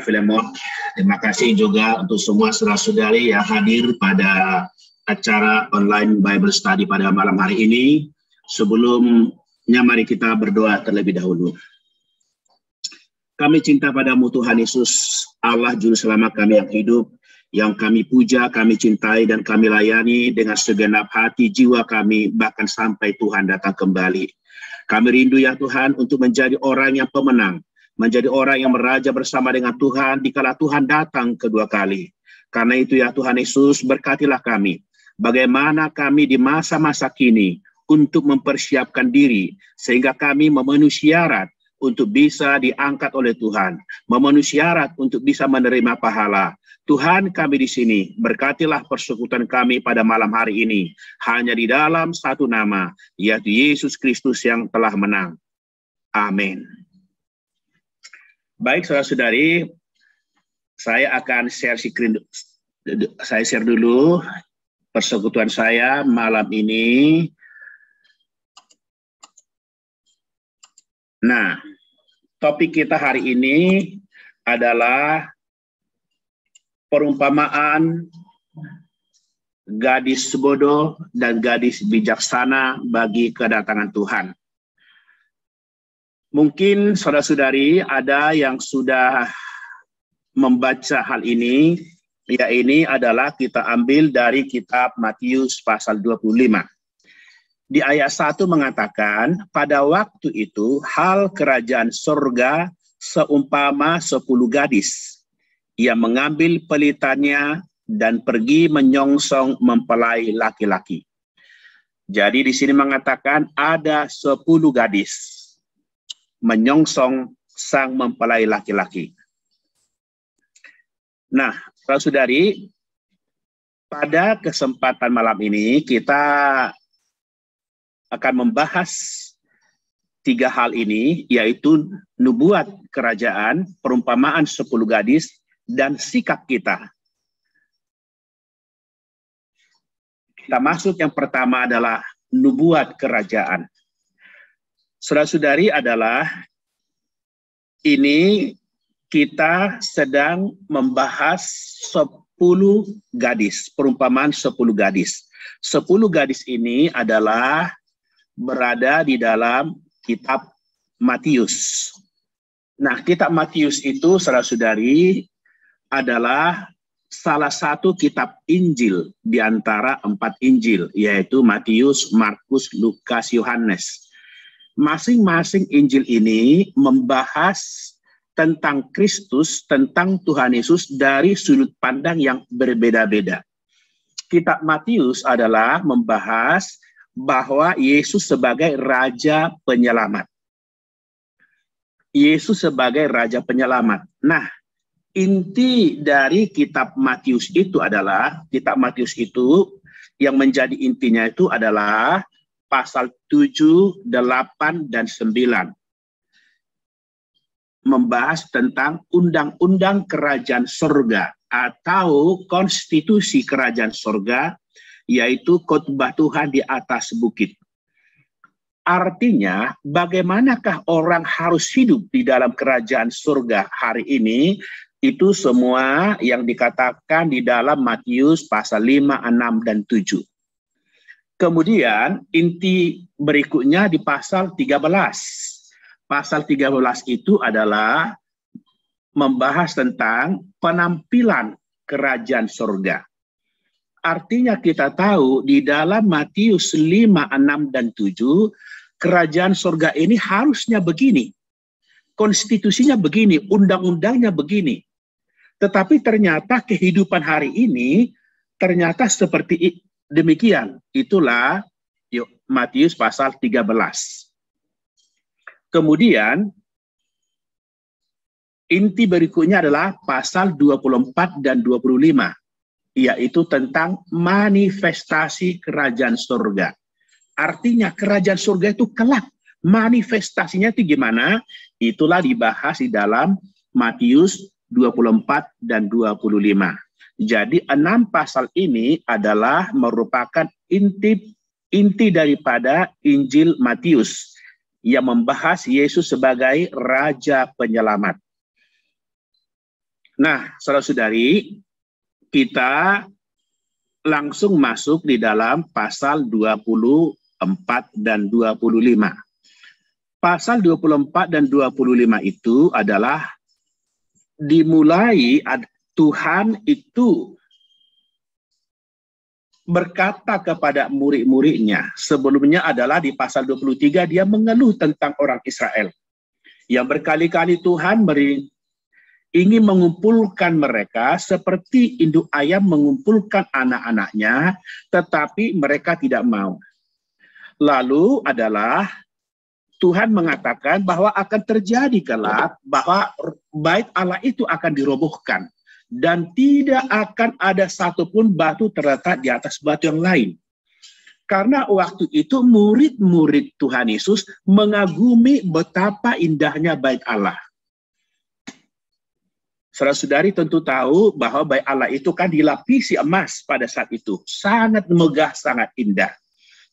Filemon. Terima kasih juga untuk semua saudara-saudari yang hadir pada acara online Bible Study pada malam hari ini. Sebelumnya mari kita berdoa terlebih dahulu. Kami cinta padamu Tuhan Yesus, Allah Juru Selamat kami yang hidup, yang kami puja, kami cintai, dan kami layani dengan segenap hati, jiwa kami, bahkan sampai Tuhan datang kembali. Kami rindu ya Tuhan untuk menjadi orang yang pemenang, menjadi orang yang meraja bersama dengan Tuhan dikala Tuhan datang kedua kali. Karena itu ya Tuhan Yesus, berkatilah kami. Bagaimana kami di masa-masa kini untuk mempersiapkan diri sehingga kami memenuhi syarat untuk bisa diangkat oleh Tuhan, memenuhi syarat untuk bisa menerima pahala. Tuhan, kami di sini, berkatilah persekutuan kami pada malam hari ini hanya di dalam satu nama, yaitu Yesus Kristus yang telah menang. Amin. Baik, saudara-saudari, saya akan share dulu persekutuan saya malam ini. Nah, topik kita hari ini adalah perumpamaan gadis bodoh dan gadis bijaksana bagi kedatangan Tuhan. Mungkin saudara-saudari ada yang sudah membaca hal ini, ya ini adalah kita ambil dari kitab Matius pasal 25. Di ayat 1 mengatakan, pada waktu itu hal kerajaan surga seumpama 10 gadis yang mengambil pelitannya dan pergi menyongsong mempelai laki-laki. Jadi di sini mengatakan ada 10 gadis menyongsong sang mempelai laki-laki. Nah, saudari, pada kesempatan malam ini kita akan membahas 3 hal ini, yaitu nubuat kerajaan, perumpamaan 10 gadis, dan sikap kita. Kita masuk yang pertama adalah nubuat kerajaan. Saudara-saudari adalah ini kita sedang membahas 10 gadis, perumpamaan 10 gadis. 10 gadis ini adalah berada di dalam kitab Matius. Nah, kitab Matius itu, saudara-saudari, adalah salah satu kitab Injil di antara 4 Injil, yaitu Matius, Markus, Lukas, Yohanes. Masing-masing Injil ini membahas tentang Kristus, tentang Tuhan Yesus dari sudut pandang yang berbeda-beda. Kitab Matius adalah membahas bahwa Yesus sebagai Raja Penyelamat. Yesus sebagai Raja Penyelamat. Nah, inti dari kitab Matius itu adalah, kitab Matius itu yang menjadi intinya itu adalah pasal 7, 8, dan 9. Membahas tentang undang-undang kerajaan surga atau konstitusi kerajaan surga, yaitu khotbah Tuhan di atas bukit. Artinya, bagaimanakah orang harus hidup di dalam kerajaan surga hari ini, itu semua yang dikatakan di dalam Matius pasal 5, 6, dan 7. Kemudian inti berikutnya di pasal 13. Pasal 13 itu adalah membahas tentang penampilan kerajaan surga. Artinya kita tahu di dalam Matius 5, 6, dan 7, kerajaan surga ini harusnya begini. Konstitusinya begini, undang-undangnya begini. Tetapi ternyata kehidupan hari ini ternyata seperti demikian. Itulah Matius pasal 13. Kemudian inti berikutnya adalah pasal 24 dan 25, yaitu tentang manifestasi kerajaan surga. Artinya kerajaan surga itu kelak. Manifestasinya itu gimana? Itulah dibahas di dalam Matius 24 dan 25. Jadi 6 pasal ini adalah merupakan inti daripada Injil Matius yang membahas Yesus sebagai Raja Penyelamat. Nah, saudara-saudari, kita langsung masuk di dalam pasal 24 dan 25. Pasal 24 dan 25 itu adalah dimulai Tuhan itu berkata kepada murid-muridnya. Sebelumnya adalah di pasal 23 dia mengeluh tentang orang Israel. Yang berkali-kali Tuhan ingin mengumpulkan mereka seperti induk ayam mengumpulkan anak-anaknya, tetapi mereka tidak mau. Lalu adalah Tuhan mengatakan bahwa akan terjadi kelak bahwa bait Allah itu akan dirobohkan. Dan tidak akan ada satupun batu terletak di atas batu yang lain. Karena waktu itu murid-murid Tuhan Yesus mengagumi betapa indahnya bait Allah. Saudara-saudari tentu tahu bahwa bait Allah itu kan dilapisi emas pada saat itu. Sangat megah, sangat indah.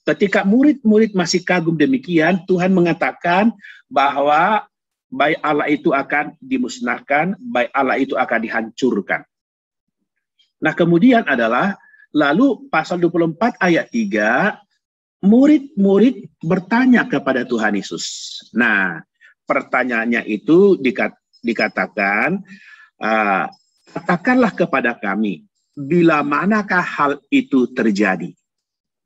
Ketika murid-murid masih kagum demikian, Tuhan mengatakan bahwa bait Allah itu akan dimusnahkan, bait Allah itu akan dihancurkan. Nah, kemudian adalah, lalu pasal 24 ayat 3, murid-murid bertanya kepada Tuhan Yesus. Nah, pertanyaannya itu dikatakan, katakanlah kepada kami, bila manakah hal itu terjadi?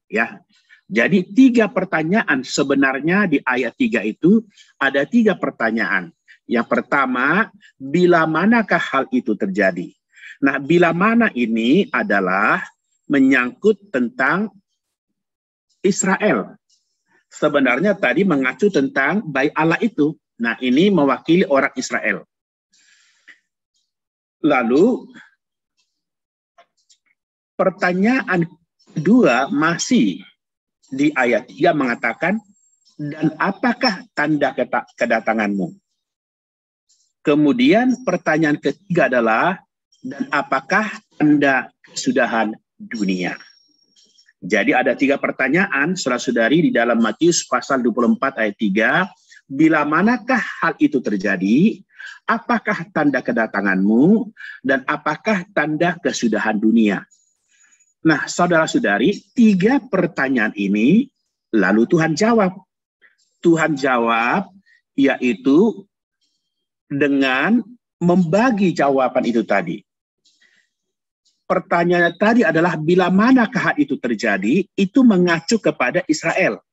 Ya. Jadi 3 pertanyaan sebenarnya di ayat 3 itu ada 3 pertanyaan. Yang pertama, bila manakah hal itu terjadi? Nah, bila mana ini adalah menyangkut tentang Israel. Sebenarnya tadi mengacu tentang bait Allah itu. Nah, ini mewakili orang Israel. Lalu, pertanyaan kedua masih di ayat 3 mengatakan, dan apakah tanda kedatanganmu? Kemudian pertanyaan ketiga adalah, dan apakah tanda kesudahan dunia? Jadi ada 3 pertanyaan, saudara-saudari, di dalam Matius pasal 24 ayat 3, bila manakah hal itu terjadi? Apakah tanda kedatanganmu? Dan apakah tanda kesudahan dunia? Nah, saudara-saudari, 3 pertanyaan ini, lalu Tuhan jawab. Tuhan jawab, yaitu dengan membagi jawaban itu tadi. Pertanyaan tadi adalah, bila manakah hal itu terjadi, itu mengacu kepada Israel.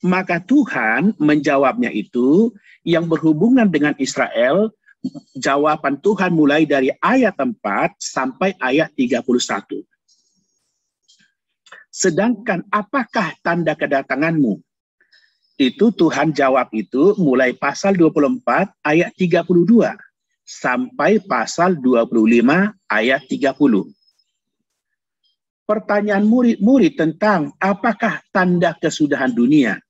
Maka Tuhan menjawabnya itu, yang berhubungan dengan Israel, jawaban Tuhan mulai dari ayat 4 sampai ayat 31. Sedangkan apakah tanda kedatanganmu? Itu Tuhan jawab itu mulai pasal 24 ayat 32 sampai pasal 25 ayat 30. Pertanyaan murid-murid tentang apakah tanda kesudahan dunia?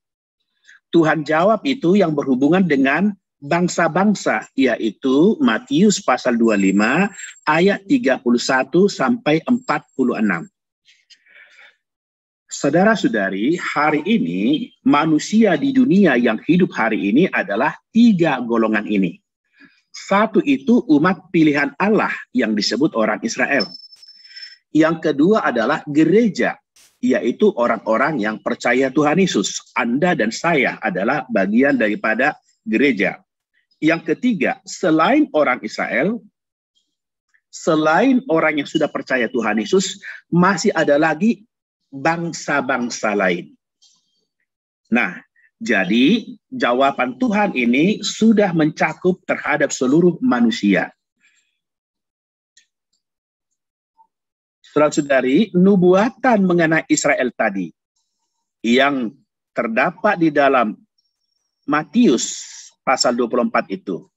Tuhan jawab itu yang berhubungan dengan bangsa-bangsa, yaitu Matius pasal 25 ayat 31 sampai 46. Saudara-saudari, hari ini manusia di dunia yang hidup hari ini adalah 3 golongan ini. Satu itu umat pilihan Allah yang disebut orang Israel. Yang kedua adalah gereja, yaitu orang-orang yang percaya Tuhan Yesus. Anda dan saya adalah bagian daripada gereja. Yang ketiga, selain orang Israel, selain orang yang sudah percaya Tuhan Yesus, masih ada lagi bangsa-bangsa lain. Nah, jadi jawaban Tuhan ini sudah mencakup terhadap seluruh manusia. Saudara-saudari, nubuatan mengenai Israel tadi yang terdapat di dalam Matius pasal 24 itu,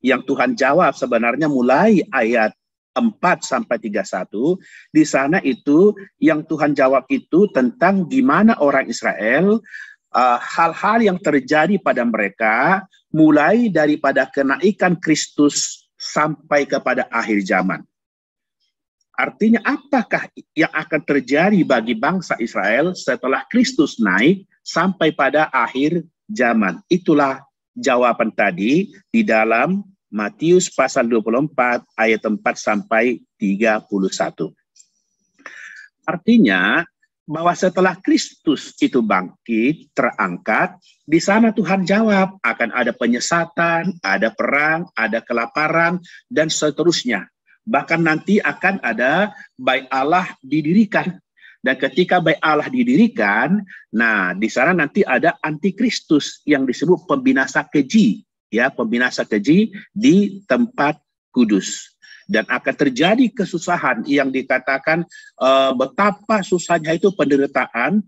yang Tuhan jawab sebenarnya mulai ayat 4 sampai 31, di sana itu yang Tuhan jawab itu tentang gimana orang Israel, hal-hal yang terjadi pada mereka, mulai daripada kenaikan Kristus sampai kepada akhir zaman. Artinya apakah yang akan terjadi bagi bangsa Israel setelah Kristus naik sampai pada akhir zaman? Itulah jawaban tadi di dalam Matius pasal 24 ayat 4 sampai 31. Artinya bahwa setelah Kristus itu bangkit, terangkat, di sana Tuhan jawab akan ada penyesatan, ada perang, ada kelaparan, dan seterusnya. Bahkan nanti akan ada bait Allah didirikan. Dan ketika bait Allah didirikan, nah di sana nanti ada antikristus yang disebut pembinasa keji, ya, pembinasa keji di tempat kudus. Dan akan terjadi kesusahan yang dikatakan betapa susahnya itu penderitaan.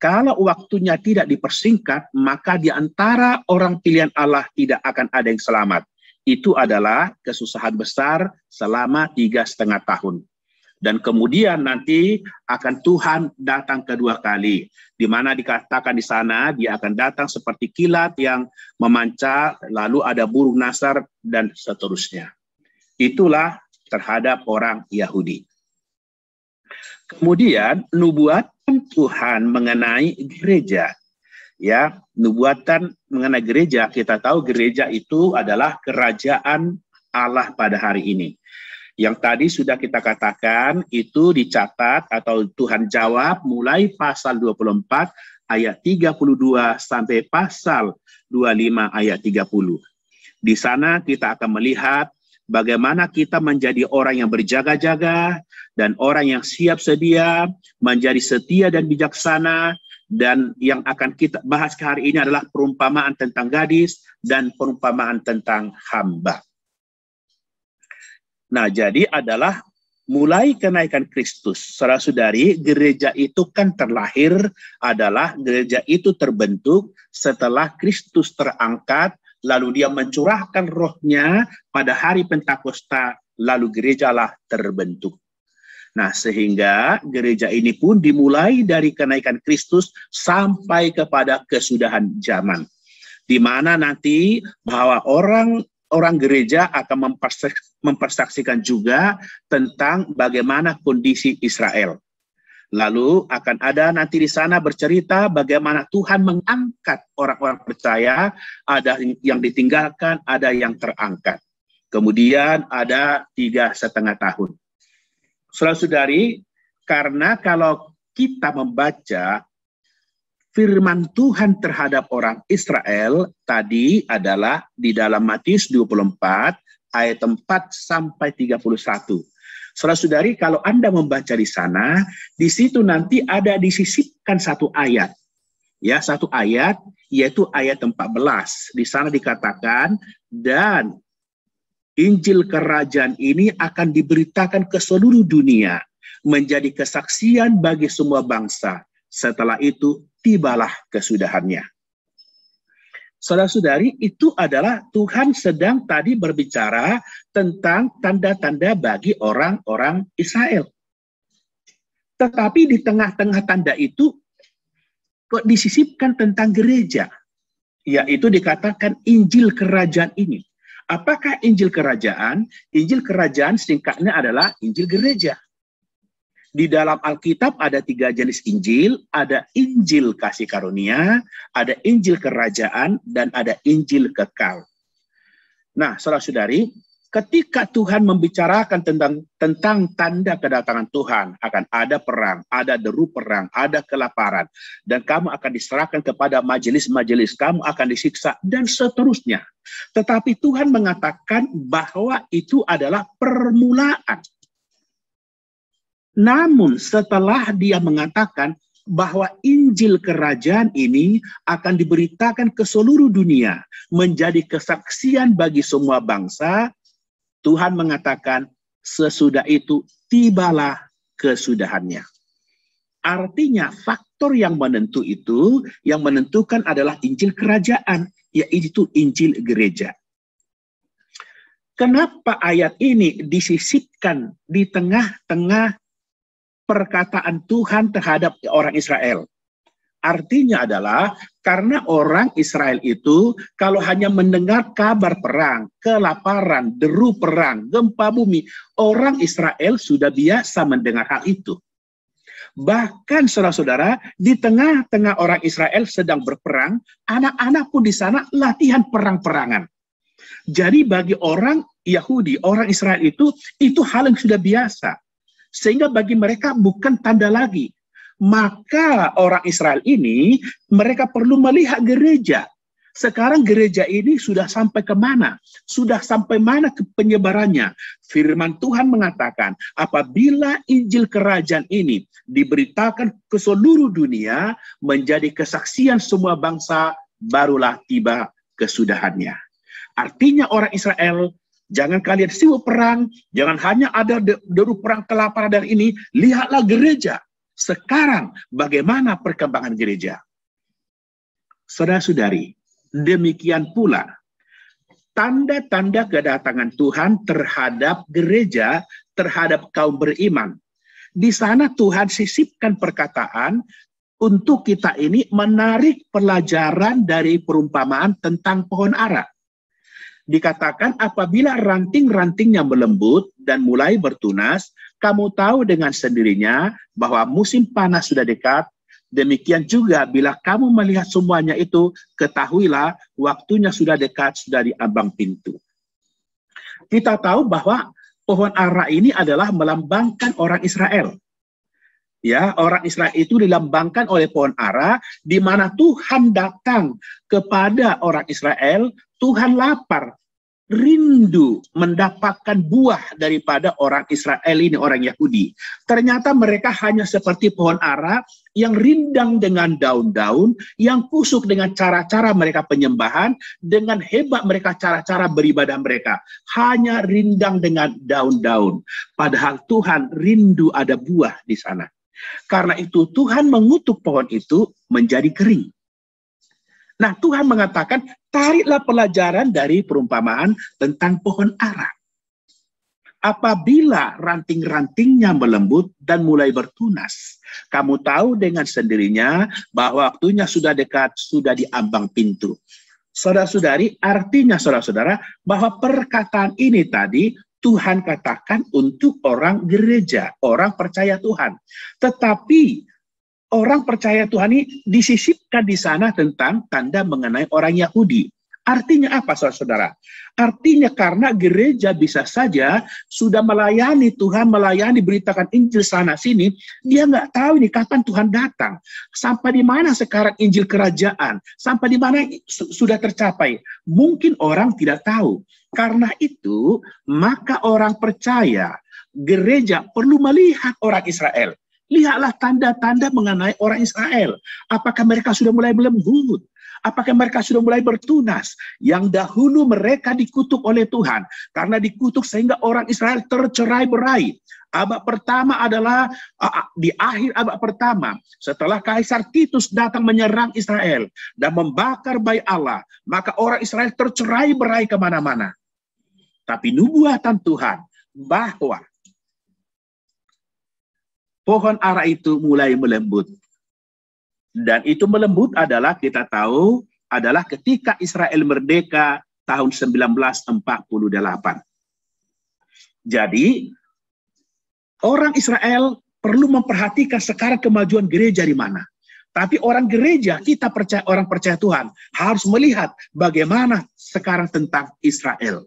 Kalau waktunya tidak dipersingkat, maka di antara orang pilihan Allah tidak akan ada yang selamat. Itu adalah kesusahan besar selama 3,5 tahun. Dan kemudian nanti akan Tuhan datang kedua kali, di mana dikatakan di sana dia akan datang seperti kilat yang memancar, lalu ada burung nasar dan seterusnya. Itulah terhadap orang Yahudi. Kemudian nubuatan Tuhan mengenai gereja. Ya, nubuatan mengenai gereja, kita tahu gereja itu adalah kerajaan Allah pada hari ini. Yang tadi sudah kita katakan itu dicatat atau Tuhan jawab mulai pasal 24 ayat 32 sampai pasal 25 ayat 30. Di sana kita akan melihat bagaimana kita menjadi orang yang berjaga-jaga dan orang yang siap sedia, menjadi setia dan bijaksana. Dan yang akan kita bahas hari ini adalah perumpamaan tentang gadis dan perumpamaan tentang hamba. Nah, jadi adalah mulai kenaikan Kristus. Saudara-saudari, gereja itu kan terlahir adalah gereja itu terbentuk setelah Kristus terangkat, lalu dia mencurahkan rohnya pada hari Pentakosta, lalu gerejalah terbentuk. Nah, sehingga gereja ini pun dimulai dari kenaikan Kristus sampai kepada kesudahan zaman. Di mana nanti bahwa orang gereja akan mempersaksikan juga tentang bagaimana kondisi Israel. Lalu akan ada nanti di sana bercerita bagaimana Tuhan mengangkat orang-orang percaya, ada yang ditinggalkan, ada yang terangkat. Kemudian ada 3,5 tahun. Saudara-saudari, karena kalau kita membaca firman Tuhan terhadap orang Israel tadi adalah di dalam Matius 24 ayat 4 sampai 31. Saudara-saudari, kalau Anda membaca di sana, di situ nanti ada disisipkan satu ayat. Ya, satu ayat yaitu ayat 14. Di sana dikatakan, dan Injil kerajaan ini akan diberitakan ke seluruh dunia, menjadi kesaksian bagi semua bangsa. Setelah itu, tibalah kesudahannya. Saudara-saudari, itu adalah Tuhan sedang tadi berbicara tentang tanda-tanda bagi orang-orang Israel. Tetapi di tengah-tengah tanda itu, kok disisipkan tentang gereja. Yaitu dikatakan Injil kerajaan ini. Apakah Injil kerajaan? Injil kerajaan singkatnya adalah Injil gereja. Di dalam Alkitab ada 3 jenis Injil, ada Injil kasih karunia, ada Injil kerajaan, dan ada Injil kekal. Nah, saudara-saudari, ketika Tuhan membicarakan tentang tanda kedatangan Tuhan, akan ada perang, ada deru perang, ada kelaparan, dan kamu akan diserahkan kepada majelis-majelis, kamu akan disiksa, dan seterusnya. Tetapi Tuhan mengatakan bahwa itu adalah permulaan. Namun setelah dia mengatakan bahwa Injil kerajaan ini akan diberitakan ke seluruh dunia, menjadi kesaksian bagi semua bangsa, Tuhan mengatakan sesudah itu tibalah kesudahannya. Artinya faktor yang menentukan adalah Injil kerajaan, yaitu Injil gereja. Kenapa ayat ini disisipkan di tengah-tengah perkataan Tuhan terhadap orang Israel? Artinya adalah karena orang Israel itu kalau hanya mendengar kabar perang, kelaparan, deru perang, gempa bumi, orang Israel sudah biasa mendengar hal itu. Bahkan saudara-saudara, di tengah-tengah orang Israel sedang berperang, anak-anak pun di sana latihan perang-perangan. Jadi bagi orang Yahudi, orang Israel itu hal yang sudah biasa. Sehingga bagi mereka bukan tanda lagi. Maka orang Israel ini, mereka perlu melihat gereja. Sekarang gereja ini sudah sampai kemana? Sudah sampai mana ke penyebarannya? Firman Tuhan mengatakan, apabila Injil Kerajaan ini diberitakan ke seluruh dunia, menjadi kesaksian semua bangsa, barulah tiba kesudahannya. Artinya orang Israel, jangan kalian sibuk perang, jangan hanya ada deru perang kelaparan dari ini, lihatlah gereja. Sekarang bagaimana perkembangan gereja? Saudara-saudari, demikian pula tanda-tanda kedatangan Tuhan terhadap gereja, terhadap kaum beriman. Di sana Tuhan sisipkan perkataan untuk kita ini menarik pelajaran dari perumpamaan tentang pohon ara. Dikatakan apabila ranting-rantingnya melembut dan mulai bertunas, kamu tahu dengan sendirinya bahwa musim panas sudah dekat. Demikian juga bila kamu melihat semuanya itu, ketahuilah waktunya sudah dekat, sudah di ambang pintu. Kita tahu bahwa pohon ara ini adalah melambangkan orang Israel. Ya, orang Israel itu dilambangkan oleh pohon ara, di mana Tuhan datang kepada orang Israel. Tuhan lapar, rindu mendapatkan buah daripada orang Israel ini, orang Yahudi. Ternyata mereka hanya seperti pohon ara yang rindang dengan daun-daun, yang kusuk dengan cara-cara mereka penyembahan, dengan hebat mereka cara-cara beribadah mereka. Hanya rindang dengan daun-daun. Padahal Tuhan rindu ada buah di sana. Karena itu Tuhan mengutuk pohon itu menjadi kering. Nah, Tuhan mengatakan, tariklah pelajaran dari perumpamaan tentang pohon ara. Apabila ranting-rantingnya melembut dan mulai bertunas, kamu tahu dengan sendirinya bahwa waktunya sudah dekat, sudah di ambang pintu. Saudara-saudari, artinya saudara-saudara, bahwa perkataan ini tadi Tuhan katakan untuk orang gereja, orang percaya Tuhan. Tetapi orang percaya Tuhan ini disisipkan di sana tentang tanda mengenai orang Yahudi. Artinya apa, saudara-saudara? Artinya karena gereja bisa saja sudah melayani Tuhan, melayani, beritakan Injil sana-sini, dia nggak tahu ini kapan Tuhan datang. Sampai di mana sekarang Injil Kerajaan? Sampai di mana sudah tercapai? Mungkin orang tidak tahu. Karena itu, maka orang percaya, gereja perlu melihat orang Israel. Lihatlah tanda-tanda mengenai orang Israel. Apakah mereka sudah mulai melembut? Apakah mereka sudah mulai bertunas? Yang dahulu mereka dikutuk oleh Tuhan. Karena dikutuk sehingga orang Israel tercerai-berai. Abad pertama adalah di akhir abad pertama. Setelah Kaisar Titus datang menyerang Israel dan membakar bait Allah. Maka orang Israel tercerai-berai kemana-mana. Tapi nubuatan Tuhan bahwa pohon ara itu mulai melembut. Dan itu melembut adalah, kita tahu, adalah ketika Israel merdeka tahun 1948. Jadi, orang Israel perlu memperhatikan sekarang kemajuan gereja di mana. Tapi orang gereja, kita percaya, orang percaya Tuhan, harus melihat bagaimana sekarang tentang Israel.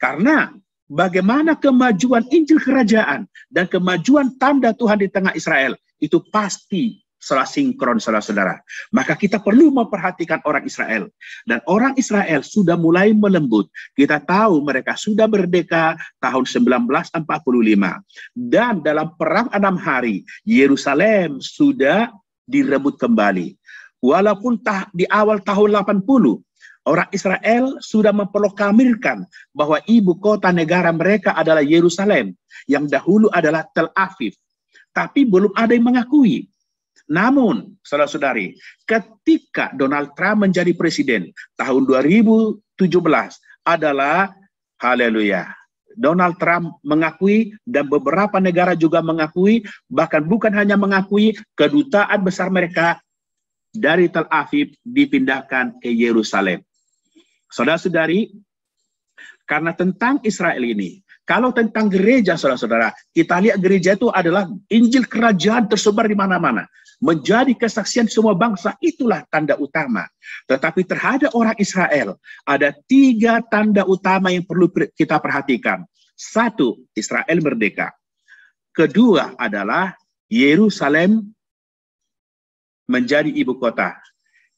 Karena bagaimana kemajuan Injil Kerajaan dan kemajuan tanda Tuhan di tengah Israel, itu pasti salah sinkron, saudara-saudara. Maka kita perlu memperhatikan orang Israel. Dan orang Israel sudah mulai melembut. Kita tahu mereka sudah merdeka tahun 1945. Dan dalam perang 6 hari, Yerusalem sudah direbut kembali. Walaupun di awal tahun 80, orang Israel sudah memproklamirkan bahwa ibu kota negara mereka adalah Yerusalem, yang dahulu adalah Tel Aviv. Tapi belum ada yang mengakui. Namun, saudara-saudari, ketika Donald Trump menjadi presiden tahun 2017 adalah, haleluya, Donald Trump mengakui dan beberapa negara juga mengakui, bahkan bukan hanya mengakui, kedutaan besar mereka dari Tel Aviv dipindahkan ke Yerusalem. Saudara-saudari, karena tentang Israel ini, Kalau tentang gereja, saudara-saudara, kita lihat gereja itu adalah Injil kerajaan tersebar di mana-mana. Menjadi kesaksian semua bangsa, itulah tanda utama. Tetapi terhadap orang Israel, ada 3 tanda utama yang perlu kita perhatikan. 1, Israel merdeka. Kedua adalah Yerusalem menjadi ibu kota.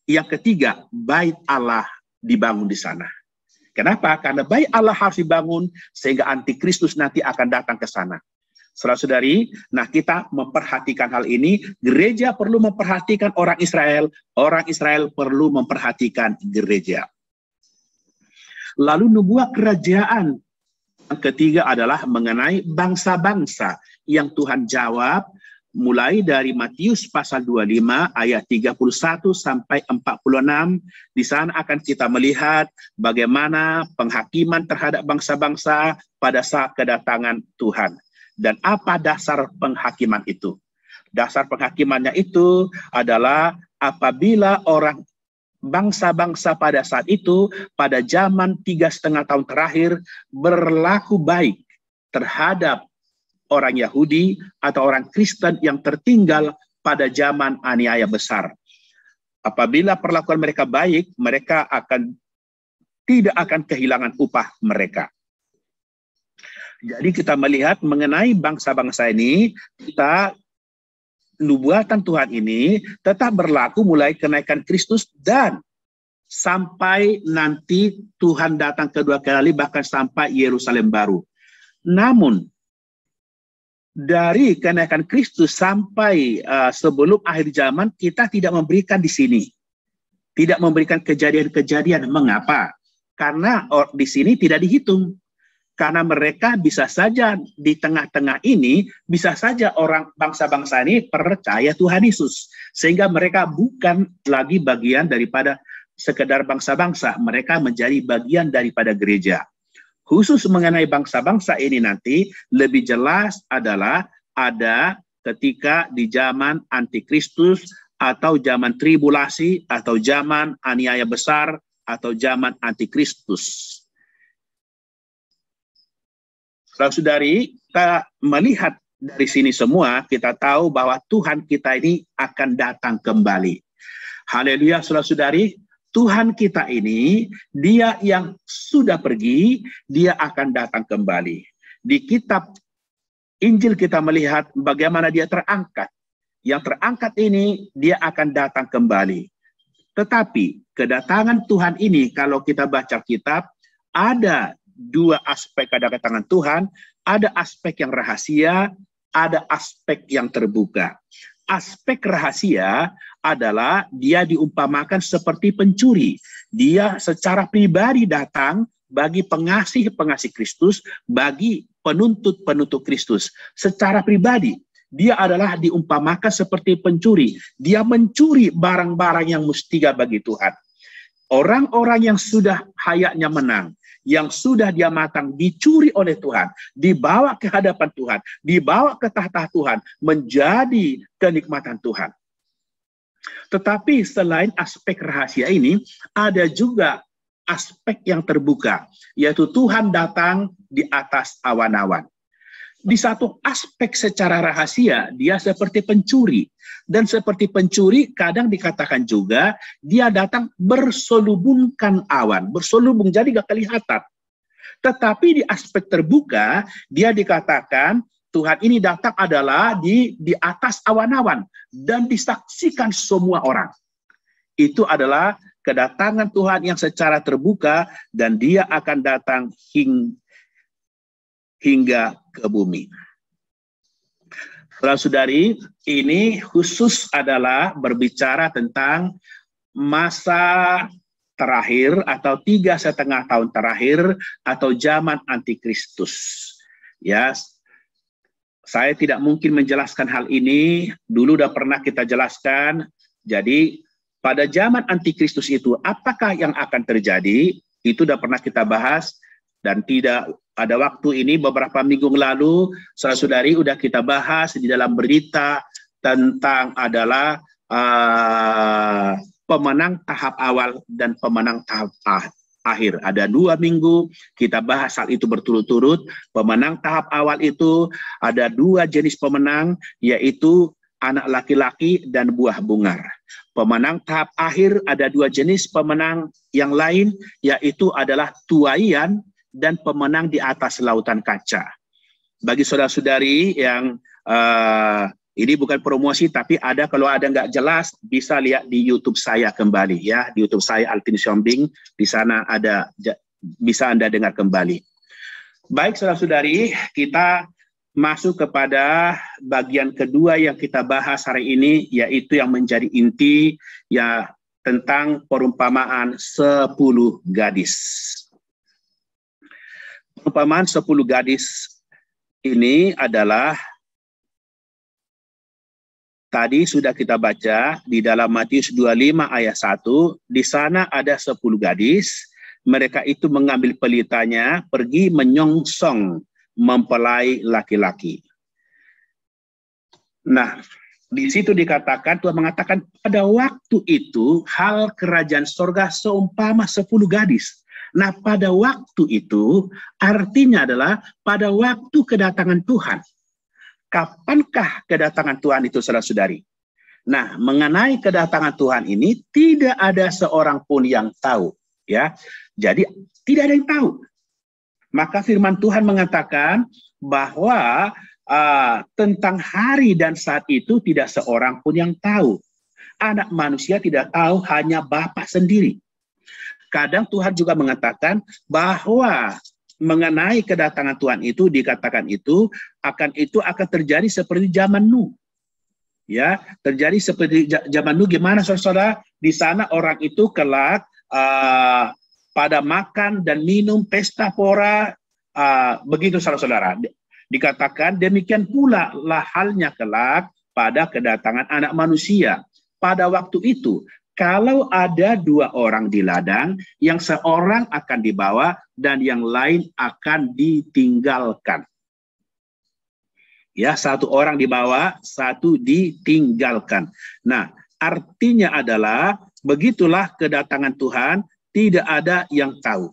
Yang ketiga, bait Allah dibangun di sana. Kenapa? Karena bait Allah harus dibangun sehingga antikristus nanti akan datang ke sana. Saudara-saudari, nah kita memperhatikan hal ini, gereja perlu memperhatikan orang Israel perlu memperhatikan gereja. Lalu nubuat kerajaan yang ketiga adalah mengenai bangsa-bangsa yang Tuhan jawab mulai dari Matius pasal 25 ayat 31 sampai 46. Di sana akan kita melihat bagaimana penghakiman terhadap bangsa-bangsa pada saat kedatangan Tuhan. Dan apa dasar penghakiman itu? Dasar penghakimannya itu adalah apabila orang bangsa-bangsa pada saat itu, pada zaman 3,5 tahun terakhir, berlaku baik terhadap orang Yahudi atau orang Kristen yang tertinggal pada zaman aniaya besar. Apabila perlakuan mereka baik, mereka tidak akan kehilangan upah mereka. Jadi kita melihat mengenai bangsa-bangsa ini, nubuatan Tuhan ini tetap berlaku mulai kenaikan Kristus dan sampai nanti Tuhan datang kedua kali, bahkan sampai Yerusalem baru. Namun dari kenaikan Kristus sampai sebelum akhir zaman, kita tidak memberikan di sini. Tidak memberikan kejadian-kejadian. Mengapa? Karena di sini tidak dihitung. Karena mereka bisa saja di tengah-tengah ini, bisa saja orang bangsa-bangsa ini percaya Tuhan Yesus. Sehingga mereka bukan lagi bagian daripada sekedar bangsa-bangsa. Mereka menjadi bagian daripada gereja. Khusus mengenai bangsa-bangsa ini nanti lebih jelas adalah ada ketika di zaman antikristus atau zaman tribulasi atau zaman aniaya besar atau zaman antikristus. Saudara-saudari, kita melihat dari sini semua, kita tahu bahwa Tuhan kita ini akan datang kembali. Haleluya, saudara-saudari. Tuhan kita ini, dia yang sudah pergi, dia akan datang kembali. Di kitab Injil kita melihat bagaimana dia terangkat. Yang terangkat ini, dia akan datang kembali. Tetapi kedatangan Tuhan ini, kalau kita baca kitab, ada 2 aspek kedatangan Tuhan, ada aspek yang rahasia, ada aspek yang terbuka. Aspek rahasia adalah dia diumpamakan seperti pencuri. Dia secara pribadi datang bagi pengasih-pengasih Kristus, bagi penuntut-penuntut Kristus. Secara pribadi, dia adalah diumpamakan seperti pencuri. Dia mencuri barang-barang yang mustiga bagi Tuhan. Orang-orang yang sudah hayatnya menang, yang sudah dia matang, dicuri oleh Tuhan, dibawa ke hadapan Tuhan, dibawa ke tahta Tuhan, menjadi kenikmatan Tuhan. Tetapi selain aspek rahasia ini, ada juga aspek yang terbuka, yaitu Tuhan datang di atas awan-awan. Di satu aspek secara rahasia, dia seperti pencuri. Dan seperti pencuri, kadang dikatakan juga, dia datang berselubungkan awan. Berselubung, jadi gak kelihatan. Tetapi di aspek terbuka, dia dikatakan, Tuhan ini datang adalah di atas awan-awan. Dan disaksikan semua orang. Itu adalah kedatangan Tuhan yang secara terbuka, dan dia akan datang hingga ke bumi. Saudara-saudari, ini khusus adalah berbicara tentang masa terakhir atau 3,5 tahun terakhir atau zaman antikristus. Ya, saya tidak mungkin menjelaskan hal ini. Dulu udah pernah kita jelaskan. Jadi pada zaman antikristus itu apakah yang akan terjadi? Itu udah pernah kita bahas dan tidak ada waktu ini beberapa minggu lalu, saudara-saudari udah kita bahas di dalam berita tentang adalah pemenang tahap awal dan pemenang tahap akhir. Ada 2 minggu kita bahas hal itu berturut-turut. Pemenang tahap awal itu ada 2 jenis pemenang, yaitu anak laki-laki dan buah bungar. Pemenang tahap akhir ada 2 jenis pemenang yang lain, yaitu adalah tuaian dan pemenang di atas lautan kaca. Bagi saudara-saudari yang ini bukan promosi, tapi kalau ada nggak jelas bisa lihat di YouTube saya kembali ya, di YouTube saya Alvin Siombing, di sana ada bisa Anda dengar kembali. Baik saudara-saudari, kita masuk kepada bagian kedua yang kita bahas hari ini, yaitu yang menjadi inti ya tentang perumpamaan 10 gadis. Perumpamaan 10 gadis ini adalah tadi sudah kita baca di dalam Matius 25 ayat 1, di sana ada 10 gadis, mereka itu mengambil pelitanya, pergi menyongsong mempelai laki-laki. Nah, di situ dikatakan, Tuhan mengatakan pada waktu itu hal kerajaan sorga seumpama 10 gadis. Nah, pada waktu itu artinya adalah pada waktu kedatangan Tuhan. Kapankah kedatangan Tuhan itu, saudara-saudari? Nah, mengenai kedatangan Tuhan ini tidak ada seorang pun yang tahu, ya. Jadi tidak ada yang tahu. Maka firman Tuhan mengatakan bahwa tentang hari dan saat itu tidak seorang pun yang tahu. Anak manusia tidak tahu, hanya Bapa sendiri. Kadang Tuhan juga mengatakan bahwa mengenai kedatangan Tuhan itu dikatakan itu akan terjadi seperti zaman Nuh. Ya, terjadi seperti zaman Nuh. Gimana saudara? Di sana orang itu kelak pada makan dan minum pesta pora, begitu saudara-saudara. Dikatakan demikian pula lah halnya kelak pada kedatangan Anak Manusia. Pada waktu itu, kalau ada 2 orang di ladang, yang seorang akan dibawa dan yang lain akan ditinggalkan. Ya, 1 orang dibawa, 1 ditinggalkan. Nah, artinya adalah begitulah kedatangan Tuhan, tidak ada yang tahu.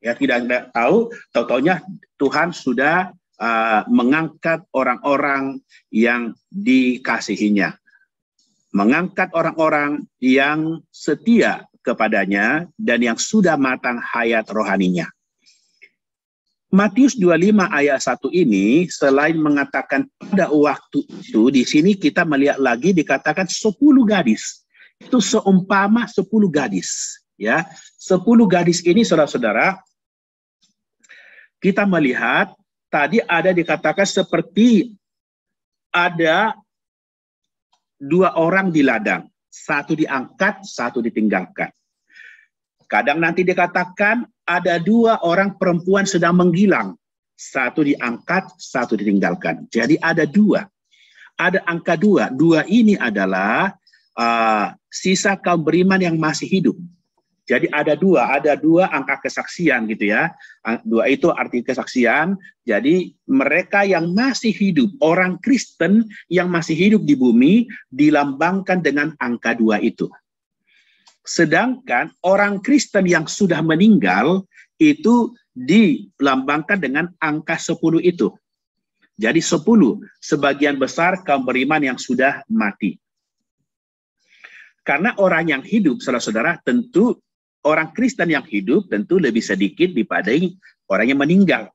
Ya, tidak ada tahu, tahu-taunya Tuhan sudah mengangkat orang-orang yang dikasihinya. Mengangkat orang-orang yang setia kepadanya dan yang sudah matang hayat rohaninya. Matius 25 ayat 1 ini selain mengatakan pada waktu itu, di sini kita melihat lagi dikatakan 10 gadis. Itu seumpama 10 gadis. Ya, 10 gadis ini saudara-saudara, kita melihat tadi ada dikatakan seperti ada 2 orang di ladang, 1 diangkat, 1 ditinggalkan. Kadang nanti dikatakan ada 2 orang perempuan sedang menggilang, 1 diangkat, 1 ditinggalkan. Jadi ada 2. Ada angka 2. 2 ini adalah sisa kaum beriman yang masih hidup. Jadi ada 2 angka kesaksian gitu ya. 2 itu arti kesaksian. Jadi mereka yang masih hidup, orang Kristen yang masih hidup di bumi dilambangkan dengan angka 2 itu. Sedangkan orang Kristen yang sudah meninggal itu dilambangkan dengan angka 10 itu. Jadi 10, sebagian besar kaum beriman yang sudah mati. Karena orang yang hidup, saudara-saudara, tentu orang Kristen yang hidup tentu lebih sedikit daripada orang yang meninggal.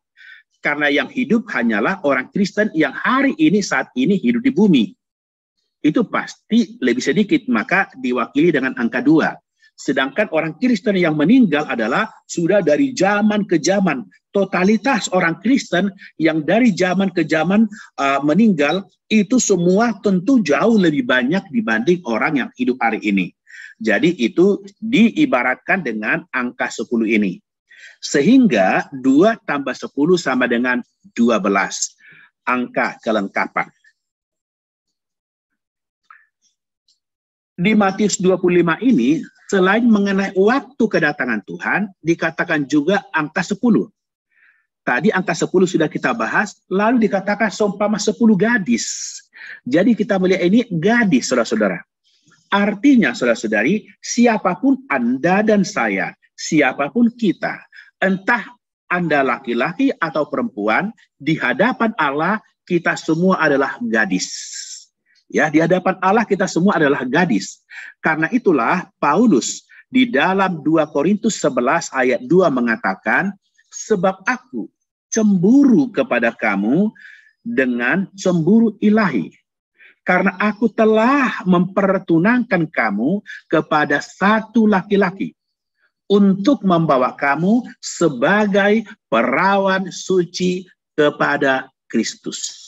Karena yang hidup hanyalah orang Kristen yang hari ini, saat ini hidup di bumi. Itu pasti lebih sedikit, maka diwakili dengan angka 2. Sedangkan orang Kristen yang meninggal adalah sudah dari zaman ke zaman. Totalitas orang Kristen yang dari zaman ke zaman meninggal, itu semua tentu jauh lebih banyak dibanding orang yang hidup hari ini. Jadi itu diibaratkan dengan angka 10 ini. Sehingga 2 tambah 10 sama dengan 12. Angka kelengkapan. Di Matius 25 ini, selain mengenai waktu kedatangan Tuhan, dikatakan juga angka 10. Tadi angka 10 sudah kita bahas, lalu dikatakan seumpama 10 gadis. Jadi kita melihat ini gadis, saudara-saudara. Artinya, saudara-saudari, siapapun Anda dan saya siapapun kita, entah Anda laki-laki atau perempuan, di hadapan Allah kita semua adalah gadis. Ya, di hadapan Allah kita semua adalah gadis. Karena itulah Paulus di dalam 2 Korintus 11 ayat 2 mengatakan, sebab aku cemburu kepada kamu dengan cemburu ilahi. Karena aku telah mempertunangkan kamu kepada satu laki-laki untuk membawa kamu sebagai perawan suci kepada Kristus.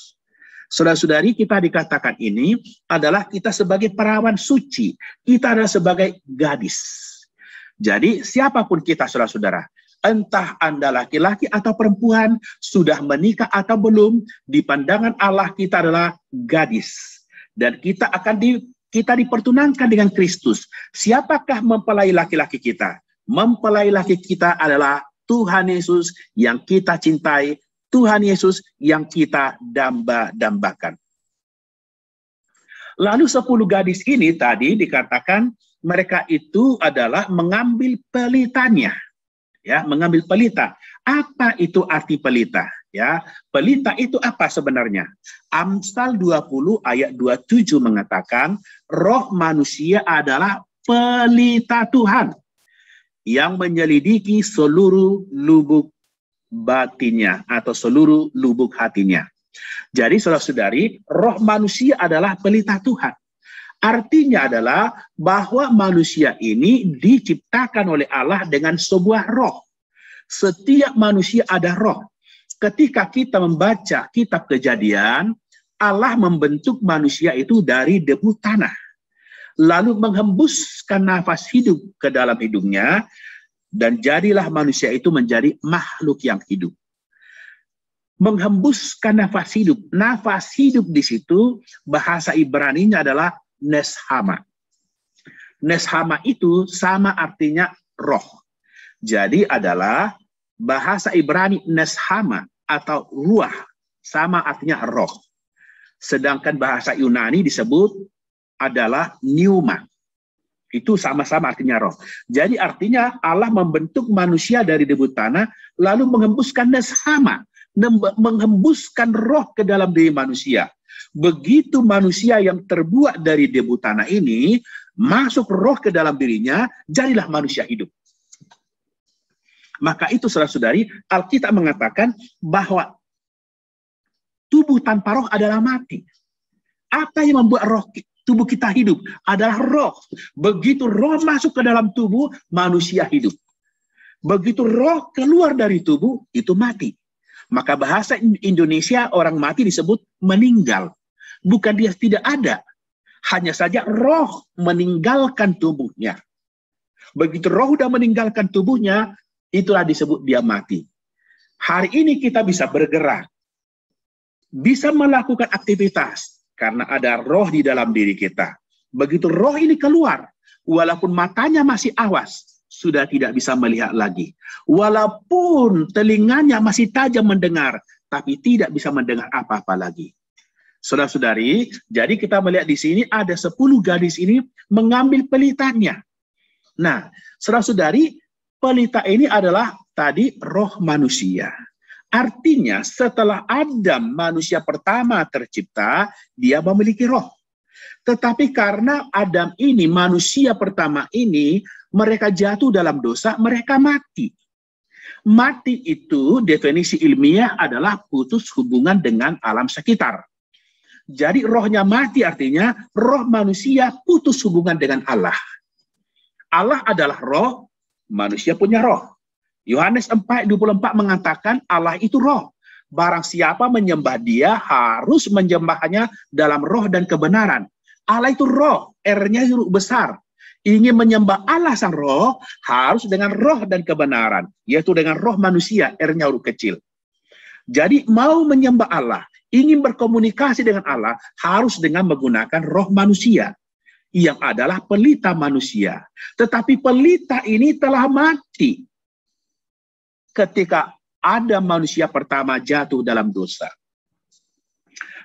Saudara-saudari, kita dikatakan ini adalah kita sebagai perawan suci. Kita adalah sebagai gadis. Jadi siapapun kita, saudara-saudara, entah Anda laki-laki atau perempuan, sudah menikah atau belum, di pandangan Allah kita adalah gadis. Dan kita dipertunangkan dengan Kristus. Siapakah mempelai laki-laki kita? Mempelai laki kita adalah Tuhan Yesus yang kita cintai, Tuhan Yesus yang kita damba-dambakan. Lalu 10 gadis ini tadi dikatakan mereka itu adalah mengambil pelitanya. Ya, mengambil pelita. Apa itu arti pelita? Ya, pelita itu apa sebenarnya? Amsal 20 ayat 27 mengatakan, roh manusia adalah pelita Tuhan yang menyelidiki seluruh lubuk batinnya atau seluruh lubuk hatinya. Jadi saudara-saudari, roh manusia adalah pelita Tuhan. Artinya adalah bahwa manusia ini diciptakan oleh Allah dengan sebuah roh. Setiap manusia ada roh. Ketika kita membaca kitab Kejadian, Allah membentuk manusia itu dari debu tanah. Lalu menghembuskan nafas hidup ke dalam hidungnya, dan jadilah manusia itu menjadi makhluk yang hidup. Menghembuskan nafas hidup. Nafas hidup di situ, bahasa Ibraninya adalah neshama. Neshama itu sama artinya roh. Jadi adalah bahasa Ibrani neshama atau ruah, sama artinya roh. Sedangkan bahasa Yunani disebut adalah pneuma. Itu sama-sama artinya roh. Jadi artinya Allah membentuk manusia dari debu tanah, lalu menghembuskan neshama, menghembuskan roh ke dalam diri manusia. Begitu manusia yang terbuat dari debu tanah ini, masuk roh ke dalam dirinya, jadilah manusia hidup. Maka itu saudara-saudari, Alkitab mengatakan bahwa tubuh tanpa roh adalah mati. Apa yang membuat tubuh kita hidup? Adalah roh. Begitu roh masuk ke dalam tubuh, manusia hidup. Begitu roh keluar dari tubuh, itu mati. Maka bahasa Indonesia orang mati disebut meninggal. Bukan dia tidak ada. Hanya saja roh meninggalkan tubuhnya. Begitu roh sudah meninggalkan tubuhnya, itulah disebut dia mati. Hari ini kita bisa bergerak, bisa melakukan aktivitas, karena ada roh di dalam diri kita. Begitu roh ini keluar, walaupun matanya masih awas, sudah tidak bisa melihat lagi. Walaupun telinganya masih tajam mendengar, tapi tidak bisa mendengar apa-apa lagi. Saudara-saudari, jadi kita melihat di sini ada 10 gadis ini mengambil pelitanya. Nah, saudara-saudari, pelita ini adalah tadi roh manusia. Artinya setelah Adam manusia pertama tercipta, dia memiliki roh. Tetapi karena Adam ini, manusia pertama ini, mereka jatuh dalam dosa, mereka mati. Mati itu definisi ilmiah adalah putus hubungan dengan alam sekitar. Jadi rohnya mati artinya roh manusia putus hubungan dengan Allah. Allah adalah roh, manusia punya roh. Yohanes 4:24 mengatakan Allah itu roh. Barang siapa menyembah dia harus menyembahnya dalam roh dan kebenaran. Allah itu roh, R-nya huruf besar. Ingin menyembah Allah sang roh harus dengan roh dan kebenaran, yaitu dengan roh manusia, R-nya huruf kecil. Jadi mau menyembah Allah, ingin berkomunikasi dengan Allah harus dengan menggunakan roh manusia yang adalah pelita manusia. Tetapi pelita ini telah mati ketika ada manusia pertama jatuh dalam dosa.